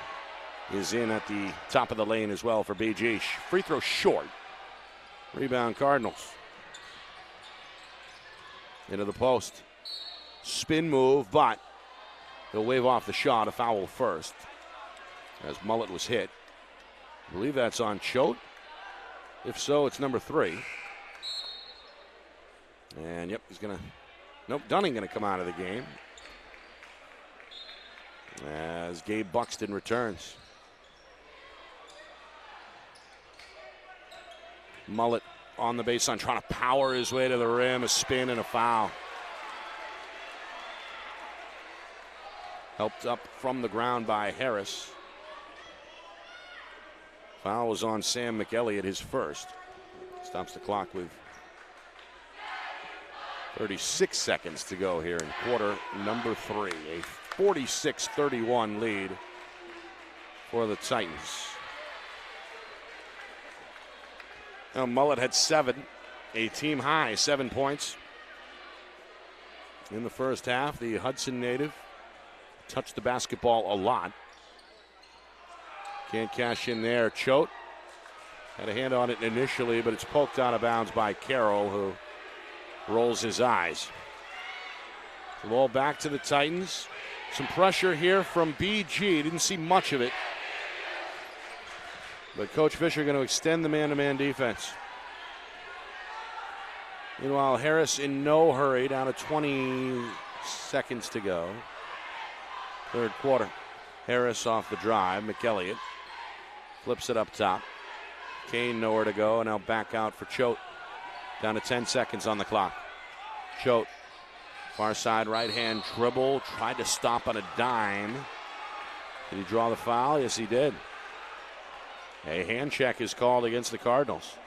is in at the top of the lane as well for BG. Free throw short. Rebound Cardinals. Into the post. Spin move, but he'll wave off the shot. A foul first as Mullet was hit. I believe that's on Choate. If so, it's number 3. And yep, Dunning gonna come out of the game as Gabe Buxton returns. Mullet on the baseline, trying to power his way to the rim, a spin and a foul. Helped up from the ground by Harris. Foul was on Sam McElliott, his first. Stops the clock with 36 seconds to go here in quarter number 3. A 46-31 lead for the Titans. Now Mullet had 7, a team high 7 points in the first half. The Hudson native touched the basketball a lot. Can't cash in there. Choate had a hand on it initially, but it's poked out of bounds by Carroll, who rolls his eyes. The ball back to the Titans. Some pressure here from BG. Didn't see much of it. But Coach Fisher going to extend the man-to-man defense. Meanwhile, Harris in no hurry, down to 20 seconds to go. Third quarter. Harris off the drive. McElliott flips it up top. Kane nowhere to go, and now back out for Choate. Down to 10 seconds on the clock. Choate, far side right hand dribble, tried to stop on a dime. Did he draw the foul? Yes, he did. A hand check is called against the Cardinals.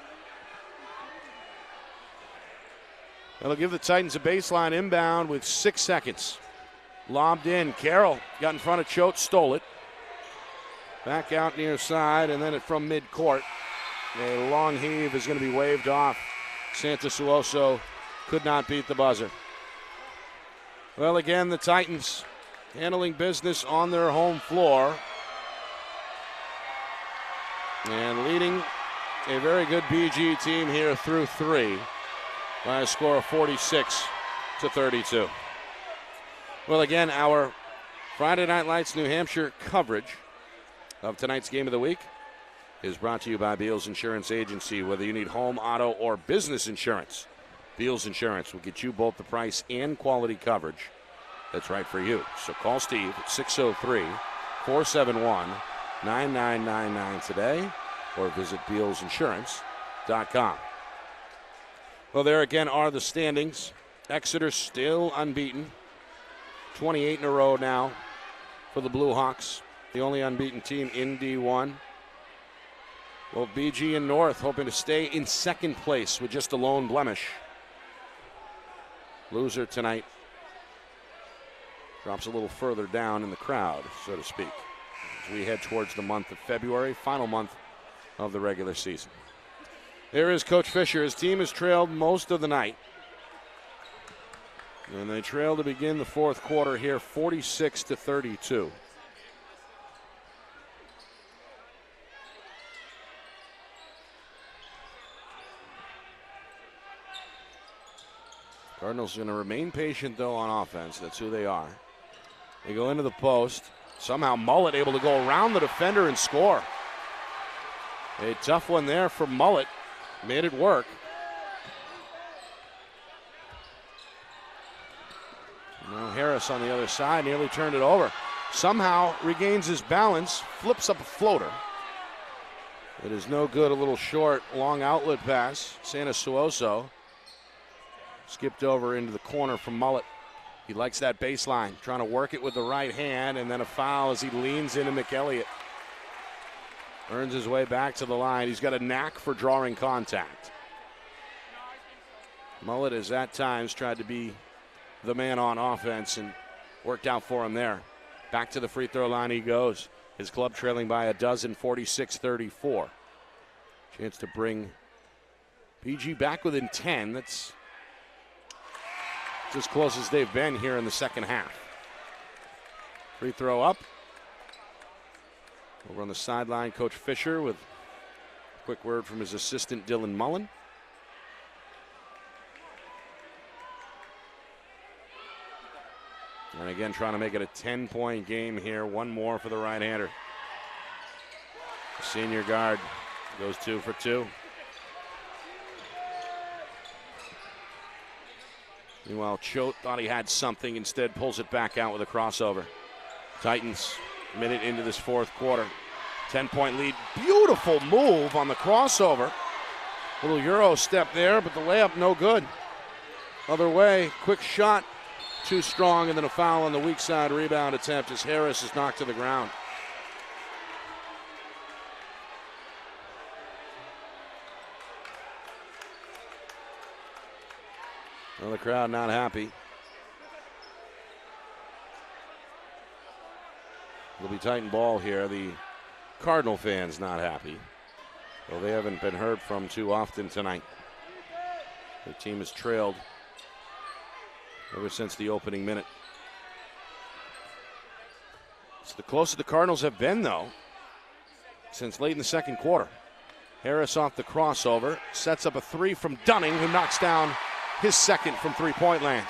That'll give the Titans a baseline inbound with 6 seconds. Lobbed in. Carroll got in front of Choate, stole it. Back out near side, and then from midcourt. A long heave is going to be waved off. Santos could not beat the buzzer. Well, again, the Titans handling business on their home floor. And leading a very good BG team here through 3 by a score of 46-32. Well, again, our Friday Night Lights New Hampshire coverage of tonight's game of the week is brought to you by Beals Insurance Agency. Whether you need home, auto, or business insurance, Beals Insurance will get you both the price and quality coverage that's right for you. So call Steve at 603-471-9999 today, or visit BealsInsurance.com. Well, there again are the standings. Exeter still unbeaten. 28 in a row now for the Blue Hawks, the only unbeaten team in D1. Well, BG and North hoping to stay in second place with just a lone blemish. Loser tonight drops a little further down in the crowd, so to speak, as we head towards the month of February, final month of the regular season. There is Coach Fisher. His team has trailed most of the night. And they trail to begin the fourth quarter here, 46-32. Cardinals going to remain patient, though, on offense. That's who they are. They go into the post. Somehow Mullet able to go around the defender and score. A tough one there for Mullet. Made it work. Now Harris on the other side nearly turned it over. Somehow regains his balance, flips up a floater. It is no good, a little short, long outlet pass. Santos skipped over into the corner from Mullet. He likes that baseline, trying to work it with the right hand, and then a foul as he leans into McElliott. Earns his way back to the line. He's got a knack for drawing contact. Mullet has at times tried to be the man on offense and worked out for him there. Back to the free throw line he goes. His club trailing by a dozen, 46-34. Chance to bring PG back within 10. That's as close as they've been here in the second half. Free throw up. Over on the sideline, Coach Fisher with a quick word from his assistant, Dylan Mullen. And again, trying to make it a 10-point game here. One more for the right-hander. Senior guard goes 2 for 2. Meanwhile, Choate thought he had something, instead pulls it back out with a crossover. Titans, minute into this fourth quarter. 10-point lead. Beautiful move on the crossover. Little Euro step there, but the layup no good. Other way, quick shot, too strong, and then a foul on the weak side rebound attempt as Harris is knocked to the ground. Well, the crowd not happy. It'll be Titan ball here. The Cardinal fans not happy. Well, they haven't been heard from too often tonight. The team has trailed ever since the opening minute. It's the closest the Cardinals have been, though, since late in the second quarter. Harris off the crossover, sets up a three from Dunning, who knocks down his second from three-point land.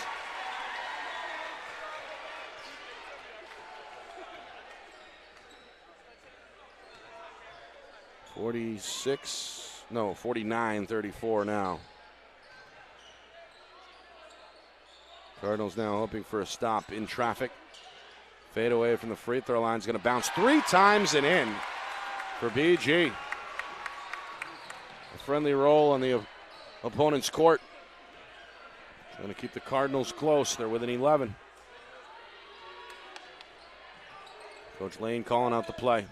.46, no, 49-34 now. Cardinals now hoping for a stop in traffic. Fade away from the free throw line is going to bounce 3 times and in for BG. A friendly roll on the opponent's court. Going to keep the Cardinals close. They're within 11. Coach Lane calling out the play.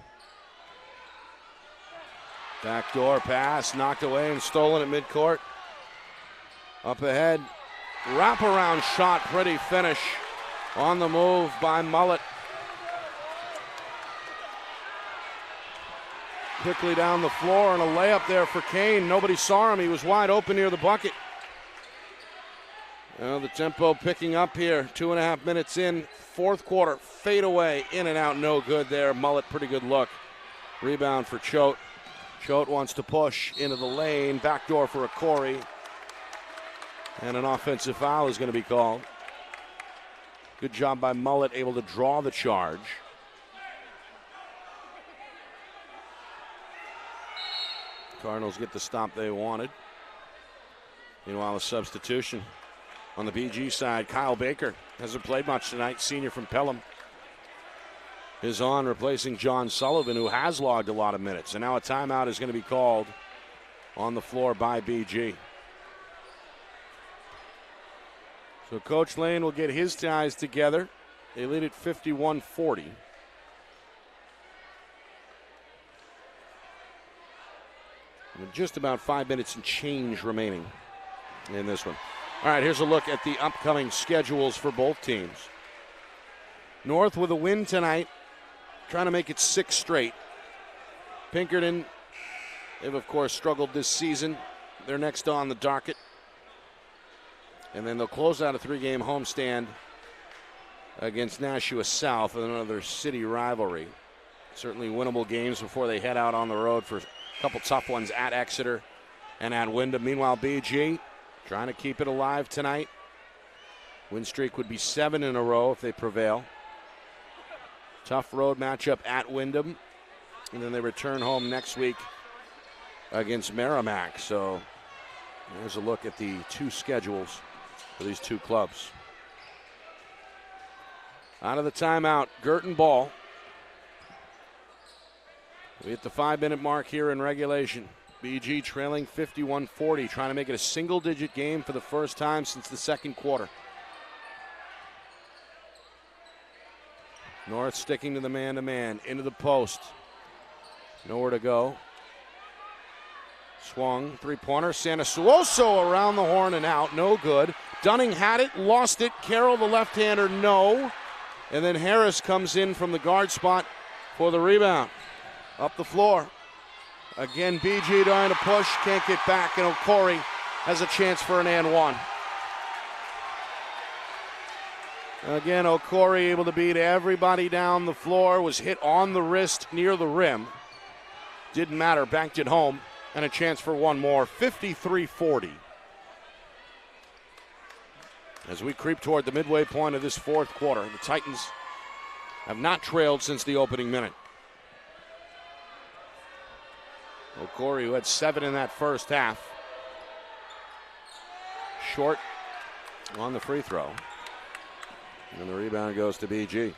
Backdoor pass, knocked away and stolen at midcourt. Up ahead, wraparound shot, pretty finish on the move by Mullet. Quickly down the floor and a layup there for Kane. Nobody saw him, he was wide open near the bucket. Well, the tempo picking up here, 2.5 minutes in, fourth quarter, fade away, in and out, no good there. Mullet, pretty good look. Rebound for Choate. Choate wants to push into the lane, backdoor for a Corey. And an offensive foul is going to be called. Good job by Mullet, able to draw the charge. Cardinals get the stop they wanted. Meanwhile, a substitution on the BG side. Kyle Baker hasn't played much tonight, senior from Pelham, is on, replacing John Sullivan, who has logged a lot of minutes. And now a timeout is going to be called on the floor by BG. So Coach Lane will get his guys together. They lead at 51-40. With just about 5 minutes and change remaining in this one. All right, here's a look at the upcoming schedules for both teams. North with a win tonight, trying to make it 6 straight. Pinkerton, they've of course struggled this season. They're next on the docket. And then they'll close out a 3-game homestand against Nashua South in another city rivalry. Certainly winnable games before they head out on the road for a couple tough ones at Exeter and at Wyndham. Meanwhile, BG trying to keep it alive tonight. Win streak would be 7 in a row if they prevail. Tough road matchup at Wyndham. And then they return home next week against Merrimack. So there's a look at the 2 schedules for these 2 clubs. Out of the timeout, Guertin ball. We hit the 5-minute mark here in regulation. BG trailing 51-40, trying to make it a single-digit game for the first time since the second quarter. North sticking to the man-to-man, into the post. Nowhere to go. Swung, three-pointer, Sanasuoso around the horn and out, no good. Dunning had it, lost it. Carroll, the left-hander, no. And then Harris comes in from the guard spot for the rebound. Up the floor. Again, BG trying to push, can't get back, and O'Corey has a chance for an and one. Again, O'Corey able to beat everybody down the floor, was hit on the wrist near the rim. Didn't matter, banked it home, and a chance for one more, 53-40. As we creep toward the midway point of this fourth quarter, the Titans have not trailed since the opening minute. Okori, who had 7 in that first half. Short on the free throw. And the rebound goes to BG.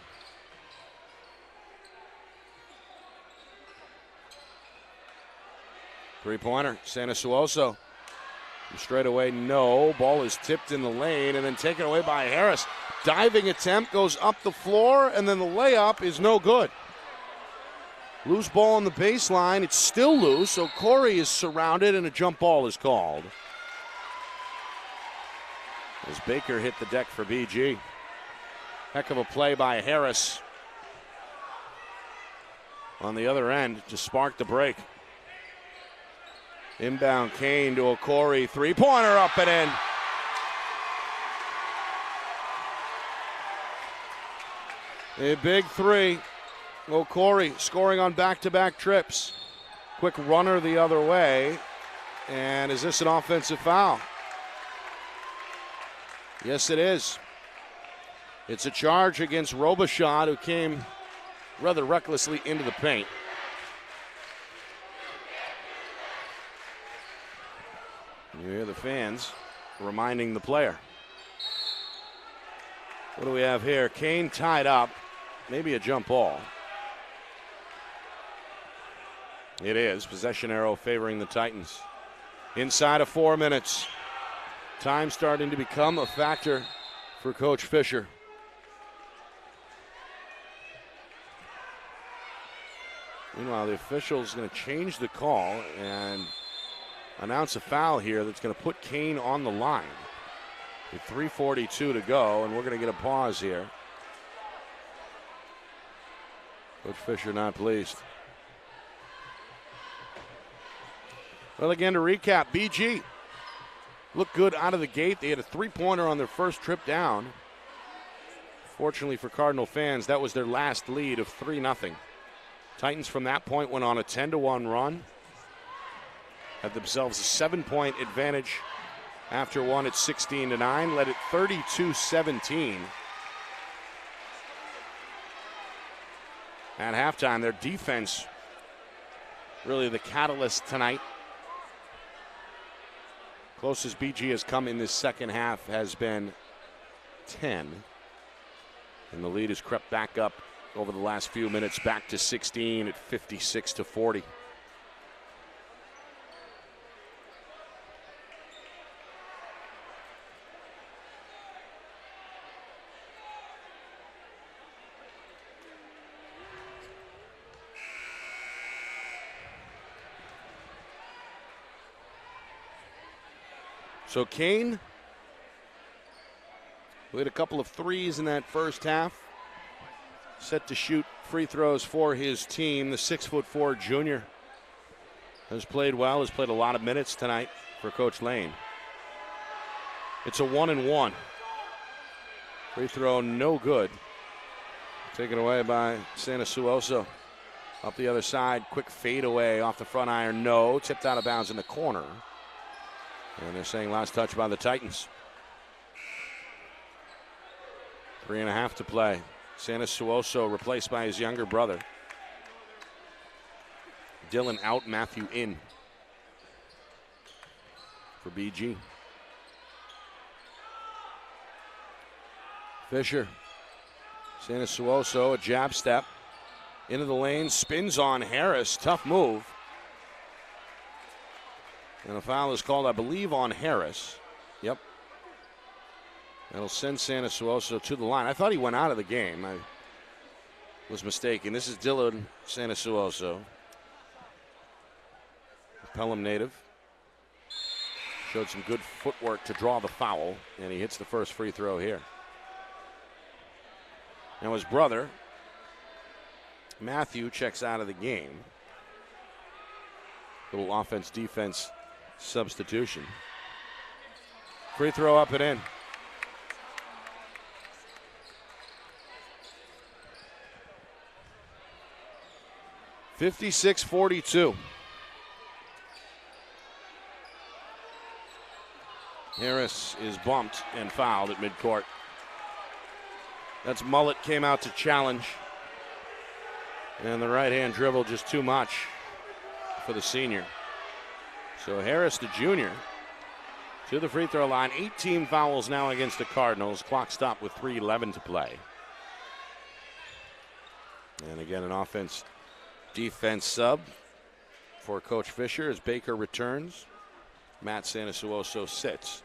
Three-pointer, Sanasuoso. Straight away, no. Ball is tipped in the lane and then taken away by Harris. Diving attempt goes up the floor, and then the layup is no good. Loose ball on the baseline. It's still loose. Okori is surrounded, and a jump ball is called. As Baker hit the deck for BG. Heck of a play by Harris on the other end to spark the break. Inbound Kane to Okori. Three-pointer up and in. A big three. Okori scoring on back-to-back trips. Quick runner the other way. And is this an offensive foul? Yes, it is. It's a charge against Robichaud, who came rather recklessly into the paint. You hear the fans reminding the player. What do we have here? Kane tied up. Maybe a jump ball. It is. Possession arrow favoring the Titans. Inside of 4 minutes. Time starting to become a factor for Coach Fisher. Meanwhile, the official's going to change the call and announce a foul here that's going to put Kane on the line. With 3:42 to go, and we're going to get a pause here. Coach Fisher not pleased. Well, again, to recap, BG looked good out of the gate. They had a three-pointer on their first trip down. Fortunately for Cardinal fans, that was their last lead of 3-0. Titans from that point went on a 10-1 run. Had themselves a 7-point advantage after one at 16-9. Led it 32-17. At halftime, their defense really the catalyst tonight. Closest BG has come in this second half has been 10. And the lead has crept back up over the last few minutes, back to 16 at 56-40. So Kane, who hit a couple of threes in that first half, set to shoot free throws for his team. The 6'4" junior has played well, has played a lot of minutes tonight for Coach Lane. It's a 1-1. Free throw no good. Taken away by Sanasuoso. Up the other side, quick fadeaway off the front iron, no. Tipped out of bounds in the corner. And they're saying last touch by the Titans. 3.5 to play. Sanasuoso replaced by his younger brother. Dylan out, Matthew in for BG. Fisher. Sanasuoso, a jab step. Into the lane, spins on Harris. Tough move. And a foul is called, I believe, on Harris. Yep. That'll send Sanasuoso to the line. I thought he went out of the game. I was mistaken. This is Dylan Sanasuoso. Pelham native. Showed some good footwork to draw the foul, and he hits the first free throw here. Now his brother, Matthew, checks out of the game. Little offense-defense substitution. Free throw up and in. (56-42). Harris is bumped and fouled at midcourt. That's Mullet came out to challenge. And the right-hand dribble just too much. for the senior. So Harris, the junior, to the free throw line. 18 fouls now against the Cardinals. Clock stopped with 3:11 to play. And again, an offense-defense sub for Coach Fisher as Baker returns. Matt Sanasuoso sits.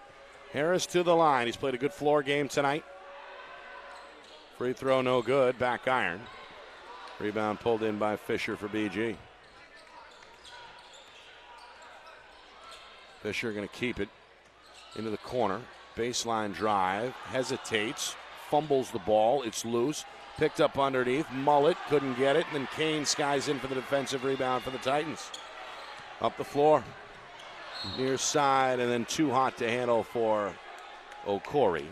Harris to the line. He's played a good floor game tonight. Free throw no good. Back iron. Rebound pulled in by Fisher for BG. Fisher going to keep it into the corner. Baseline drive. Hesitates. Fumbles the ball. It's loose. Picked up underneath. Mullet couldn't get it. And then Kane skies in for the defensive rebound for the Titans. Up the floor. Near side, and then too hot to handle for Okori.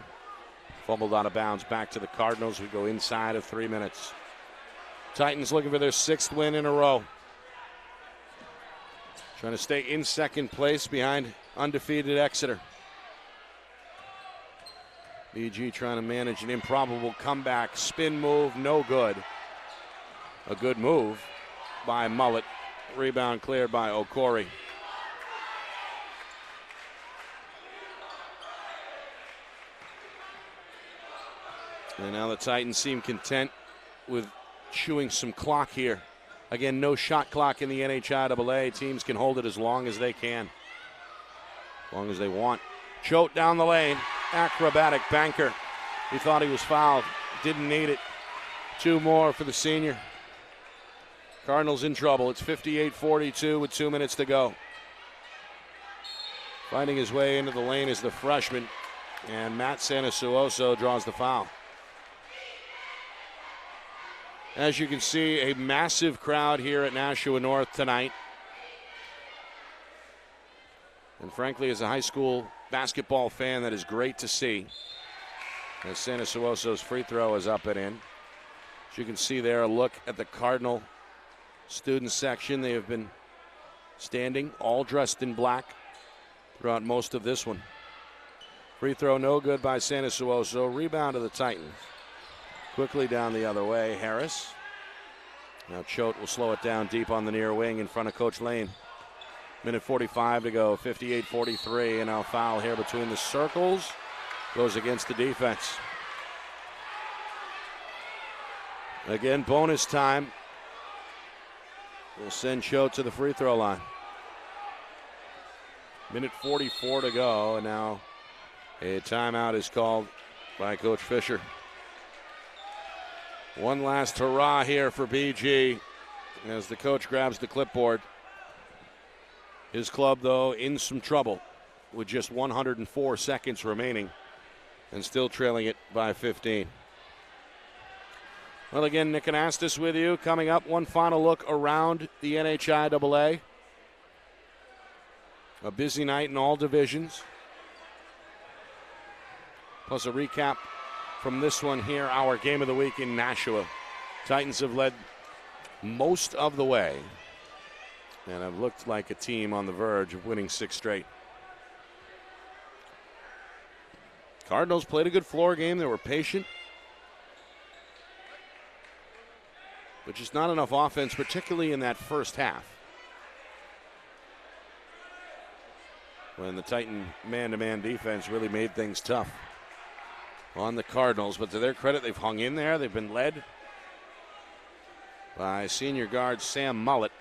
Fumbled out of bounds back to the Cardinals. We go inside of 3 minutes. Titans looking for their 6th win in a row. Trying to stay in second place behind undefeated Exeter. BG trying to manage an improbable comeback. Spin move, no good. A good move by Mullet. Rebound cleared by Okori. And now the Titans seem content with chewing some clock here. Again, no shot clock in the NHIAA. Teams can hold it as long as they can, as long as they want. Choate down the lane. Acrobatic banker. He thought he was fouled. Didn't need it. 2 more for the senior. Cardinals in trouble. It's 58-42 with 2 minutes to go. Finding his way into the lane is the freshman. And Matt Sanasuoso draws the foul. As you can see, a massive crowd here at Nashua North tonight. And frankly, as a high school basketball fan, that is great to see. As Sanasuoso's free throw is up and in. As you can see there, a look at the Cardinal student section. They have been standing, all dressed in black, throughout most of this one. Free throw no good by Sanasuoso. Rebound to the Titans. Quickly down the other way, Harris. Now Choate will slow it down deep on the near wing in front of Coach Lane. Minute 45 to go, 58-43, and now a foul here between the circles. Goes against the defense. Again, bonus time. We'll send Choate to the free throw line. Minute 44 to go, and now a timeout is called by Coach Fisher. One last hurrah here for BG as the coach grabs the clipboard. His club, though, in some trouble with just 104 seconds remaining and still trailing it by 15. Well, again, Nick Anastas with you. Coming up, one final look around the NHIAA. A busy night in all divisions. Plus a recap from this one here, our game of the week in Nashua. Titans have led most of the way and have looked like a team on the verge of winning 6 straight. Cardinals played a good floor game. They were patient, but just not enough offense, particularly in that first half, when the Titan man-to-man defense really made things tough on the Cardinals. But to their credit, they've hung in there. They've been led by senior guard Sam Mullet,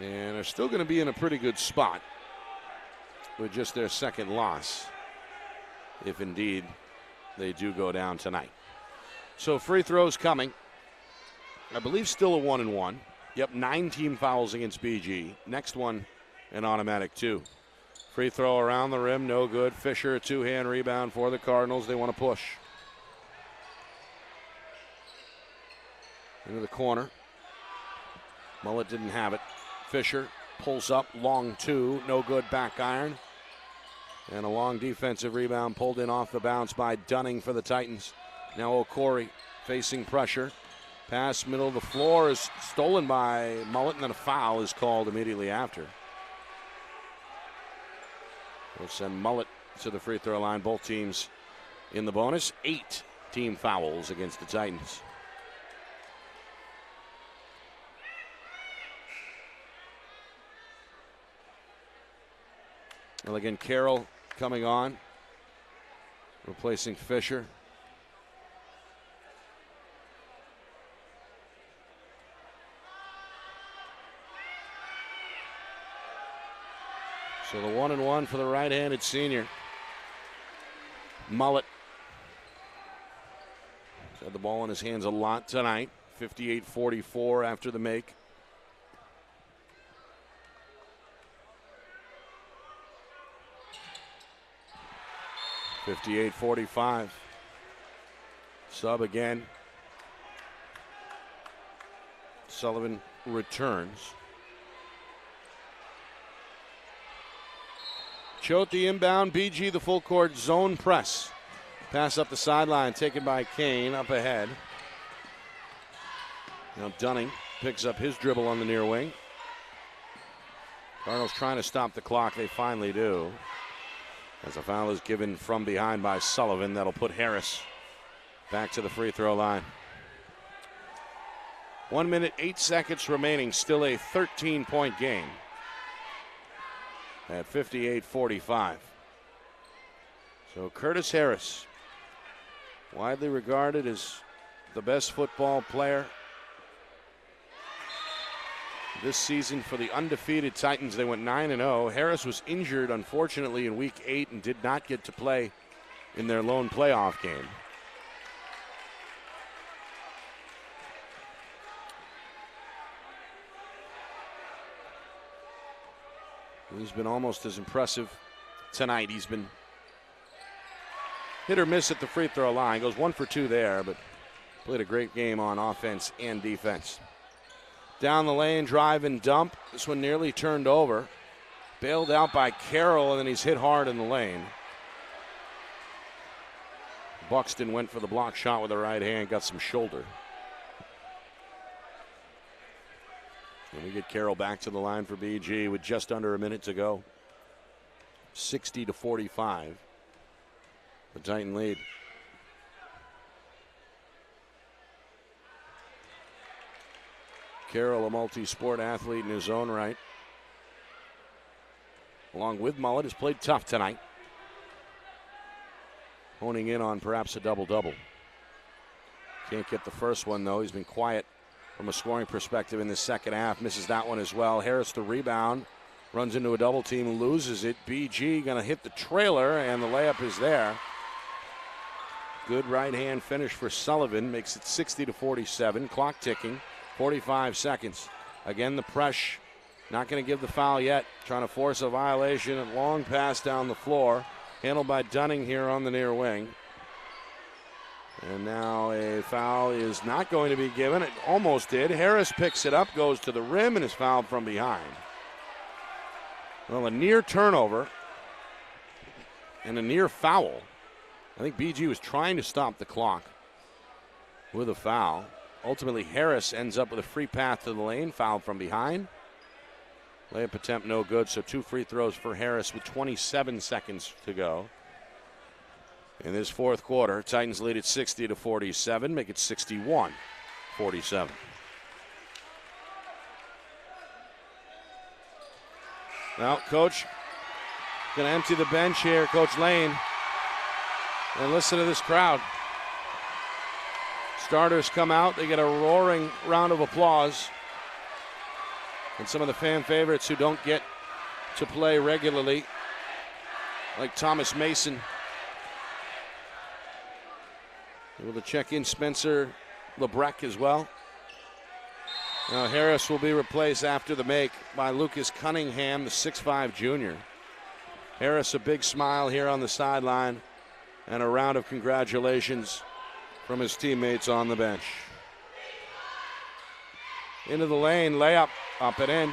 and are still going to be in a pretty good spot with just their second loss, if indeed they do go down tonight. So free throws coming. I believe still a 1-and-1. Yep, 9 team fouls against BG. Next one, an automatic 2. Free throw around the rim, no good. Fisher, a 2-hand rebound for the Cardinals. They want to push. Into the corner. Mullet didn't have it. Fisher pulls up, long 2, no good, back iron. And a long defensive rebound pulled in off the bounce by Dunning for the Titans. Now Okori facing pressure. Pass middle of the floor is stolen by Mullet, and then a foul is called immediately after. We'll send Mullet to the free throw line. Both teams in the bonus. 8 team fouls against the Titans. Well, again, Carroll coming on, replacing Fisher. So the 1-1 for the right-handed senior. Mullet had the ball in his hands a lot tonight. 58-44 after the make. (58-45). Sub again. Sullivan returns. Choate the inbound. BG the full court zone press. Pass up the sideline taken by Kane up ahead. Now Dunning picks up his dribble on the near wing. Cardinals trying to stop the clock. They finally do. As a foul is given from behind by Sullivan. That'll put Harris back to the free throw line. 1 minute, 8 seconds remaining. Still a 13-point game at 58-45. So Curtis Harris, widely regarded as the best football player this season for the undefeated Titans. They went 9-0. Harris was injured, unfortunately, in week 8 and did not get to play in their lone playoff game. He's been almost as impressive tonight. He's been hit or miss at the free throw line. Goes 1 for 2 there, but played a great game on offense and defense. Down the lane, drive and dump. This one nearly turned over. Bailed out by Carroll, and then he's hit hard in the lane. Buxton went for the block shot with the right hand, got some shoulder. And we get Carroll back to the line for BG with just under a minute to go. 60-45. The Titan lead. Carroll, a multi-sport athlete in his own right. Along with Mullet, has played tough tonight. Honing in on perhaps a double-double. Can't get the first one, though. He's been quiet from a scoring perspective in the second half. Misses that one as well. Harris the rebound. Runs into a double team, loses it. BG going to hit the trailer, and the layup is there. Good right-hand finish for Sullivan. Makes it 60-47. Clock ticking. 45 seconds. Again, the press. Not going to give the foul yet. Trying to force a violation. A long pass down the floor. Handled by Dunning here on the near wing. And now a foul is not going to be given. It almost did. Harris picks it up, goes to the rim, and is fouled from behind. Well, a near turnover and a near foul. I think BG was trying to stop the clock with a foul. Ultimately, Harris ends up with a free path to the lane, fouled from behind. Layup attempt no good, so 2 free throws for Harris with 27 seconds to go. In this fourth quarter, Titans lead at 60-47, make it 61-47. Now, Coach going to empty the bench here, Coach Lane. And listen to this crowd. Starters come out, they get a roaring round of applause. And some of the fan favorites who don't get to play regularly, like Thomas Mason. Able to check in Spencer LeBrecq as well. Now Harris will be replaced after the make by Lucas Cunningham, the 6'5 junior. Harris, a big smile here on the sideline, and a round of congratulations from his teammates on the bench. Into the lane, layup, up and in.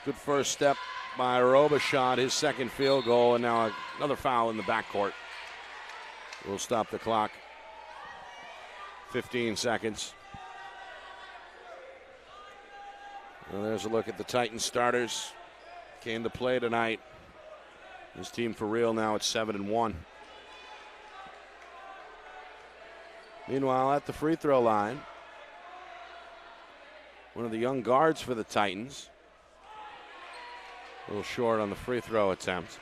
Good first step by Robichaud, his second field goal, and now another foul in the backcourt. We'll stop the clock. 15 seconds. Well, there's a look at the Titans starters. Came to play tonight. This team for real now at 7-1. Meanwhile, at the free throw line, one of the young guards for the Titans, A little short on the free throw attempt.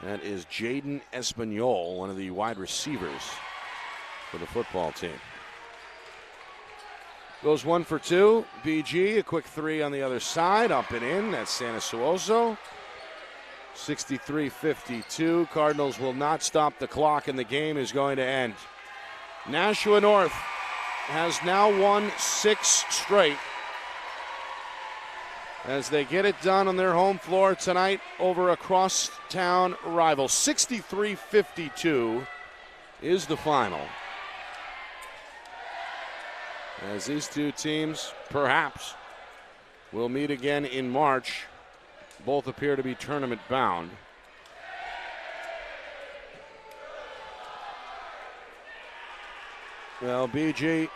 That is Jaden Espanyol, one of the wide receivers for the football team. Goes 1 for 2. BG, a quick three on the other side, up and in. That's Sanasuoso. 63-52. Cardinals will not stop the clock, and the game is going to end. Nashua North has now won 6 straight as they get it done on their home floor tonight over a crosstown rival. 63-52 is the final, as these two teams perhaps will meet again in March. Both appear to be tournament bound. Well, BG,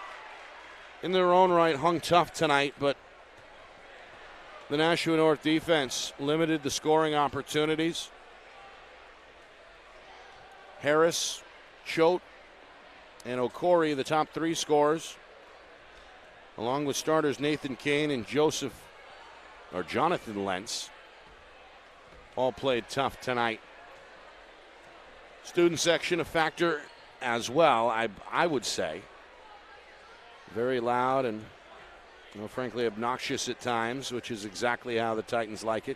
in their own right, hung tough tonight, but the Nashua North defense limited the scoring opportunities. Harris, Choate, and Okori, the top 3 scorers, along with starters Nathan Kane and Jonathan Lentz, all played tough tonight. Student section a factor as well, I would say. Very loud and, frankly, obnoxious at times, which is exactly how the Titans like it.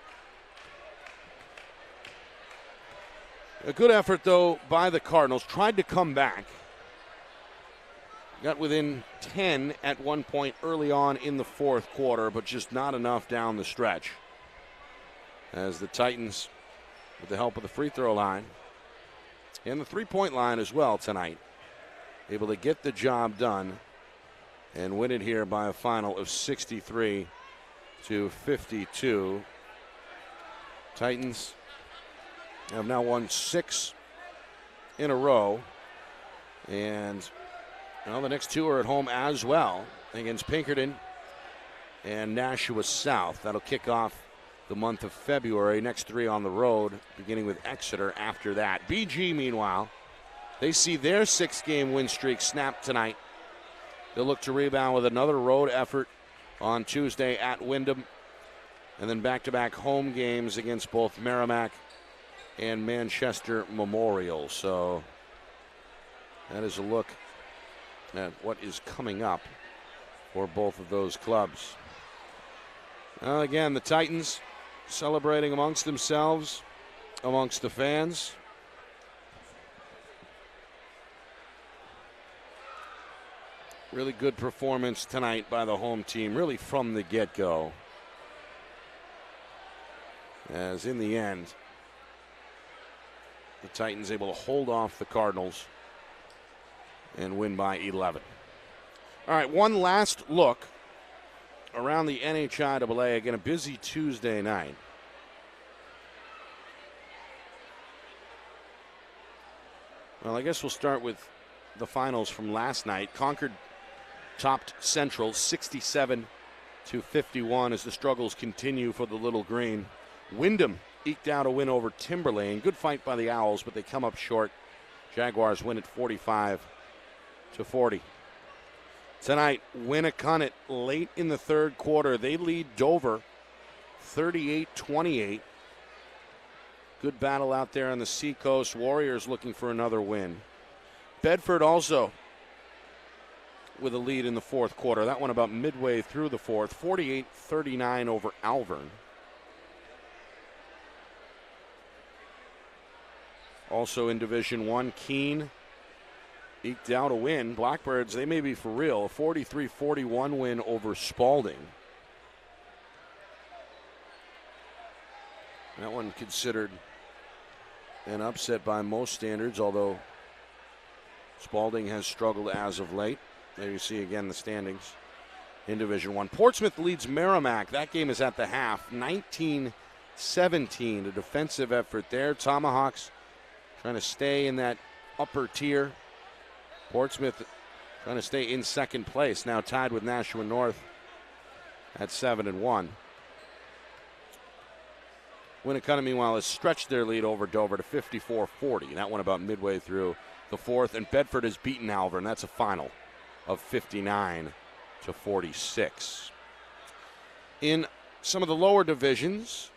A good effort, though, by the Cardinals. Tried to come back. Got within 10 at one point early on in the fourth quarter, but just not enough down the stretch. As the Titans, with the help of the free throw line and the three-point line as well tonight, able to get the job done and win it here by a final of 63-52. Titans have now won 6 in a row, and the next 2 are at home as well against Pinkerton and Nashua South. That'll kick off the month of February. Next 3 on the road, beginning with Exeter after that. BG, meanwhile, they see their 6-game win streak snap tonight. They'll look to rebound with another road effort on Tuesday at Wyndham, and then back-to-back home games against both Merrimack and Manchester Memorial. So that is a look at what is coming up for both of those clubs. Again, the Titans celebrating amongst themselves, amongst the fans. Really good performance tonight by the home team, really from the get-go. As in the end, the Titans able to hold off the Cardinals and win by 11. All right, one last look around the NHIAA. Again, a busy Tuesday night. Well, I guess we'll start with the finals from last night. Concord topped Central 67-51 as the struggles continue for the Little Green. Wyndham eked out a win over Timberlane. Good fight by the Owls, but they come up short. Jaguars win at 45-40. Tonight, Winnicott late in the third quarter. They lead Dover 38-28. Good battle out there on the Seacoast. Warriors looking for another win. Bedford also with a lead in the fourth quarter. That one about midway through the fourth. 48-39 over Alvern. Also in Division I, Keene eked out a win. Blackbirds, they may be for real. A 43-41 win over Spalding. That one considered an upset by most standards, although Spalding has struggled as of late. There you see again the standings in Division I. Portsmouth leads Merrimack. That game is at the half. 19-17, a defensive effort there. Tomahawks trying to stay in that upper tier. Portsmouth trying to stay in second place, now tied with Nashua North at 7-1. Winnicott, meanwhile, has stretched their lead over Dover to 54-40. That one about midway through the fourth, and Bedford has beaten Alvern. That's a final of 59-46. In some of the lower divisions,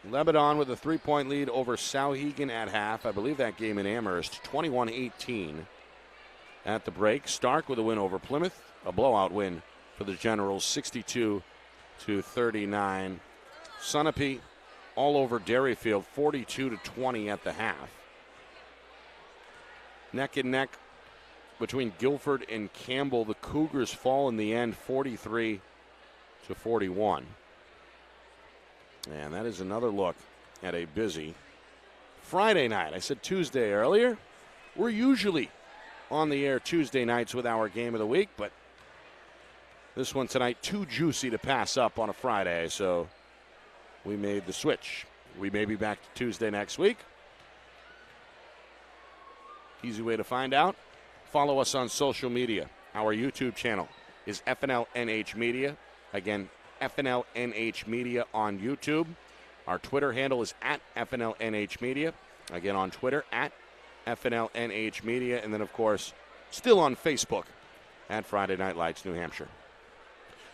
Lebanon with a 3-point lead over Sauhegan at half. I believe that game in Amherst, 21-18 at the break. Stark with a win over Plymouth, a blowout win for the Generals, 62-39. Sunapee all over Derryfield, 42-20 at the half. Neck and neck between Guilford and Campbell. The Cougars fall in the end, 43-41. And that is another look at a busy Friday night. I said Tuesday earlier. We're usually on the air Tuesday nights with our game of the week, but this one tonight too juicy to pass up on a Friday, so we made the switch. We may be back to Tuesday next week. Easy way to find out. Follow us on social media. Our YouTube channel is FNLNH Media. Again, FNLNH Media on YouTube. Our Twitter handle is at FNLNH Media. Again, on Twitter, at FNLNH Media. And then, of course, still on Facebook at Friday Night Lights, New Hampshire.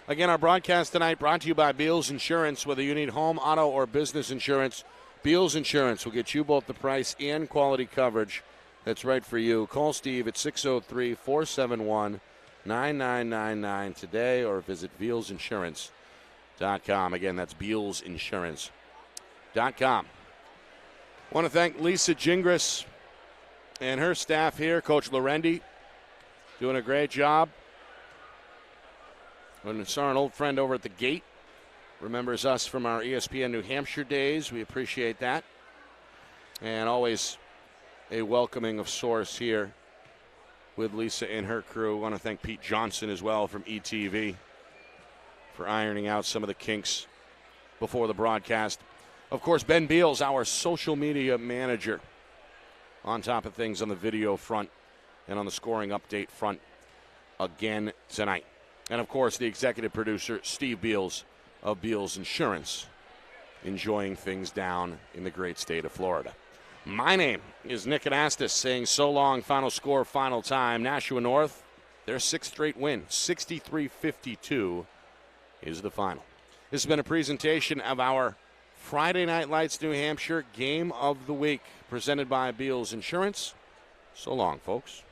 Again, our broadcast tonight brought to you by Beals Insurance. Whether you need home, auto, or business insurance, Beals Insurance will get you both the price and quality coverage that's right for you. Call Steve at 603-471-9999 today or visit BealsInsurance.com. Again, that's BealsInsurance.com. I want to thank Lisa Gingras and her staff here. Coach Lorendi doing a great job. When we saw an old friend over at the gate, remembers us from our ESPN New Hampshire days. We appreciate that. And always a welcoming of source here with Lisa and her crew. I want to thank Pete Johnson as well from ETV for ironing out some of the kinks before the broadcast. Of course, Ben Beals, our social media manager, on top of things on the video front and on the scoring update front again tonight. And, of course, the executive producer, Steve Beals of Beals Insurance, enjoying things down in the great state of Florida. My name is Nick Anastas saying so long. Final score, final time. Nashua North, their sixth straight win, 63-52 is the final. This has been a presentation of our Friday Night Lights New Hampshire Game of the Week, presented by Beals Insurance. So long, folks.